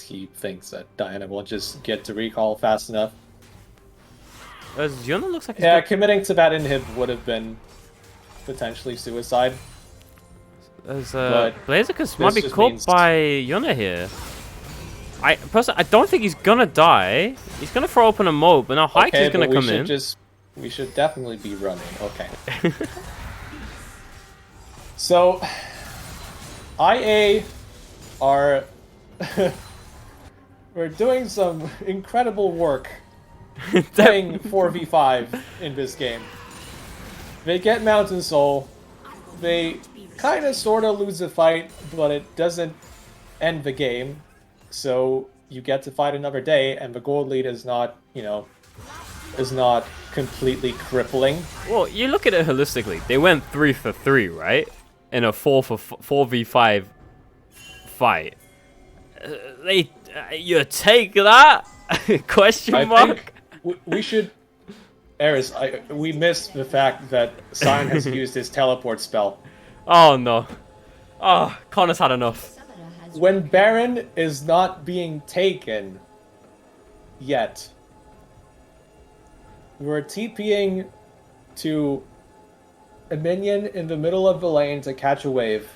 he thinks that Diana will just get to recall fast enough.
As Yuna looks like...
Yeah, committing to that inhib would have been potentially suicide.
As Blazicus might be caught by Yuna here. I don't think he's gonna die. He's gonna throw open a moat, but now Hikes is gonna come in.
We should definitely be running. Okay. So, IA are we're doing some incredible work playing 4v5 in this game. They get Mountain Soul. They kind of sort of lose the fight, but it doesn't end the game. So you get to fight another day, and the gold lead is not, is not completely crippling.
Well, you look at it holistically. They went 3 for 3, right? In a 4v5 fight. You take that? Question mark?
I think we should... Eris, we missed the fact that Sion has used his teleport spell.
Oh no. Oh, Connor's had enough.
When Baron is not being taken yet, we're TPing to a minion in the middle of the lane to catch a wave.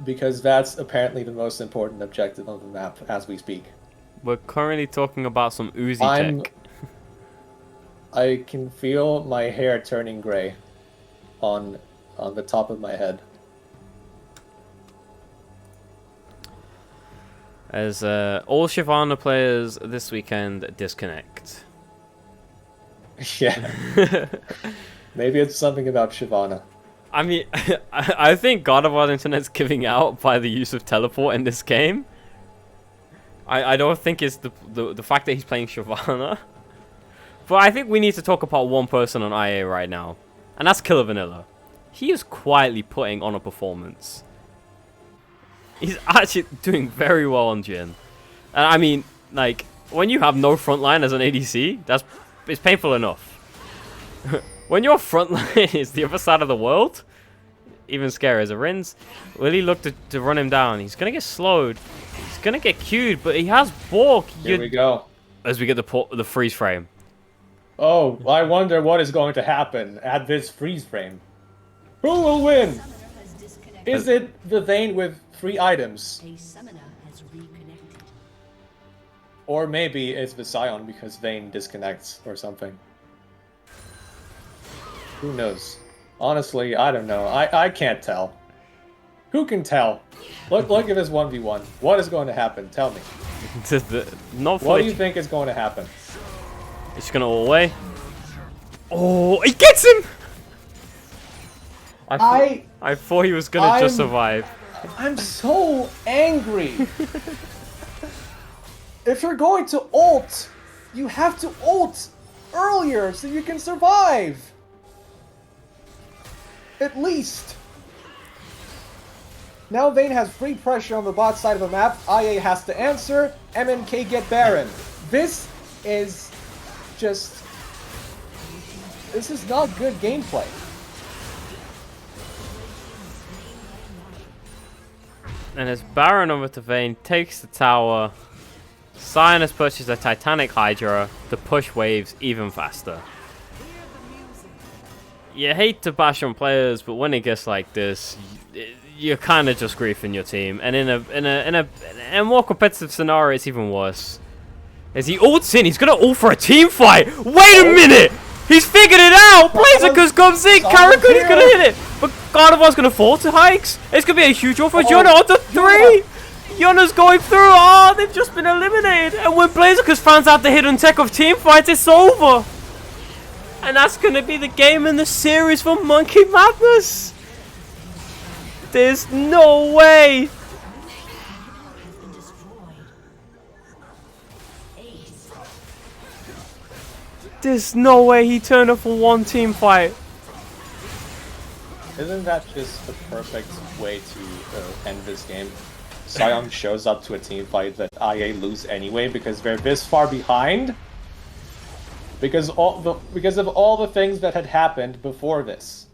Because that's apparently the most important objective on the map as we speak.
We're currently talking about some Uzi tech.
I can feel my hair turning gray on the top of my head.
As all Shyvana players this weekend disconnect.
Yeah. Maybe it's something about Shyvana.
I mean, I think God of War's internet's giving out by the use of teleport in this game. I don't think it's the fact that he's playing Shyvana. But I think we need to talk about one person on IA right now. And that's Killer Vanilla. He is quietly putting on a performance. He's actually doing very well on Jhin. And I mean, like, when you have no frontline as an ADC, it's painful enough. When your frontline is the other side of the world, even scarier as a Rins. Will he look to run him down? He's going to get slowed. He's going to get queued, but he has Bork.
Here we go.
As we get the freeze frame.
Oh, I wonder what is going to happen at this freeze frame. Who will win? Is it the Vayne with 3 items? Or maybe it's the Sion because Vayne disconnects or something. Who knows? Honestly, I don't know. I can't tell. Who can tell? Look at this 1v1. What is going to happen? Tell me. What do you think is going to happen?
It's going to all away. Oh, he gets him! I thought he was gonna just survive.
I'm so angry. If you're going to ult, you have to ult earlier so you can survive. At least. Now Vayne has free pressure on the bot side of the map. IA has to answer. MNK get Baron. This is just... This is not good gameplay.
And as Baron over to Vayne takes the tower, Sionus pushes a Titanic Hydra to push waves even faster. You hate to bash on players, but when it gets like this, you're kind of just griefing your team. And in a more competitive scenario, it's even worse. As he ults in, he's gonna ult for a team fight. Wait a minute! He's figured it out! Blaziken comes in, Karakuni's gonna hit it! But Gardevoir's gonna fall to Hikes. It's gonna be a huge ult for Yuna on the 3! Yuna's going through! Oh, they've just been eliminated! And when Blaziken finds out the hidden tech of team fights, it's over! And that's gonna be the game in the series for Monkey Madness! There's no way! There's no way he turned up for one team fight.
Isn't that just the perfect way to end this game? Sion shows up to a team fight that IA lose anyway because they're this far behind. Because of all the things that had happened before this.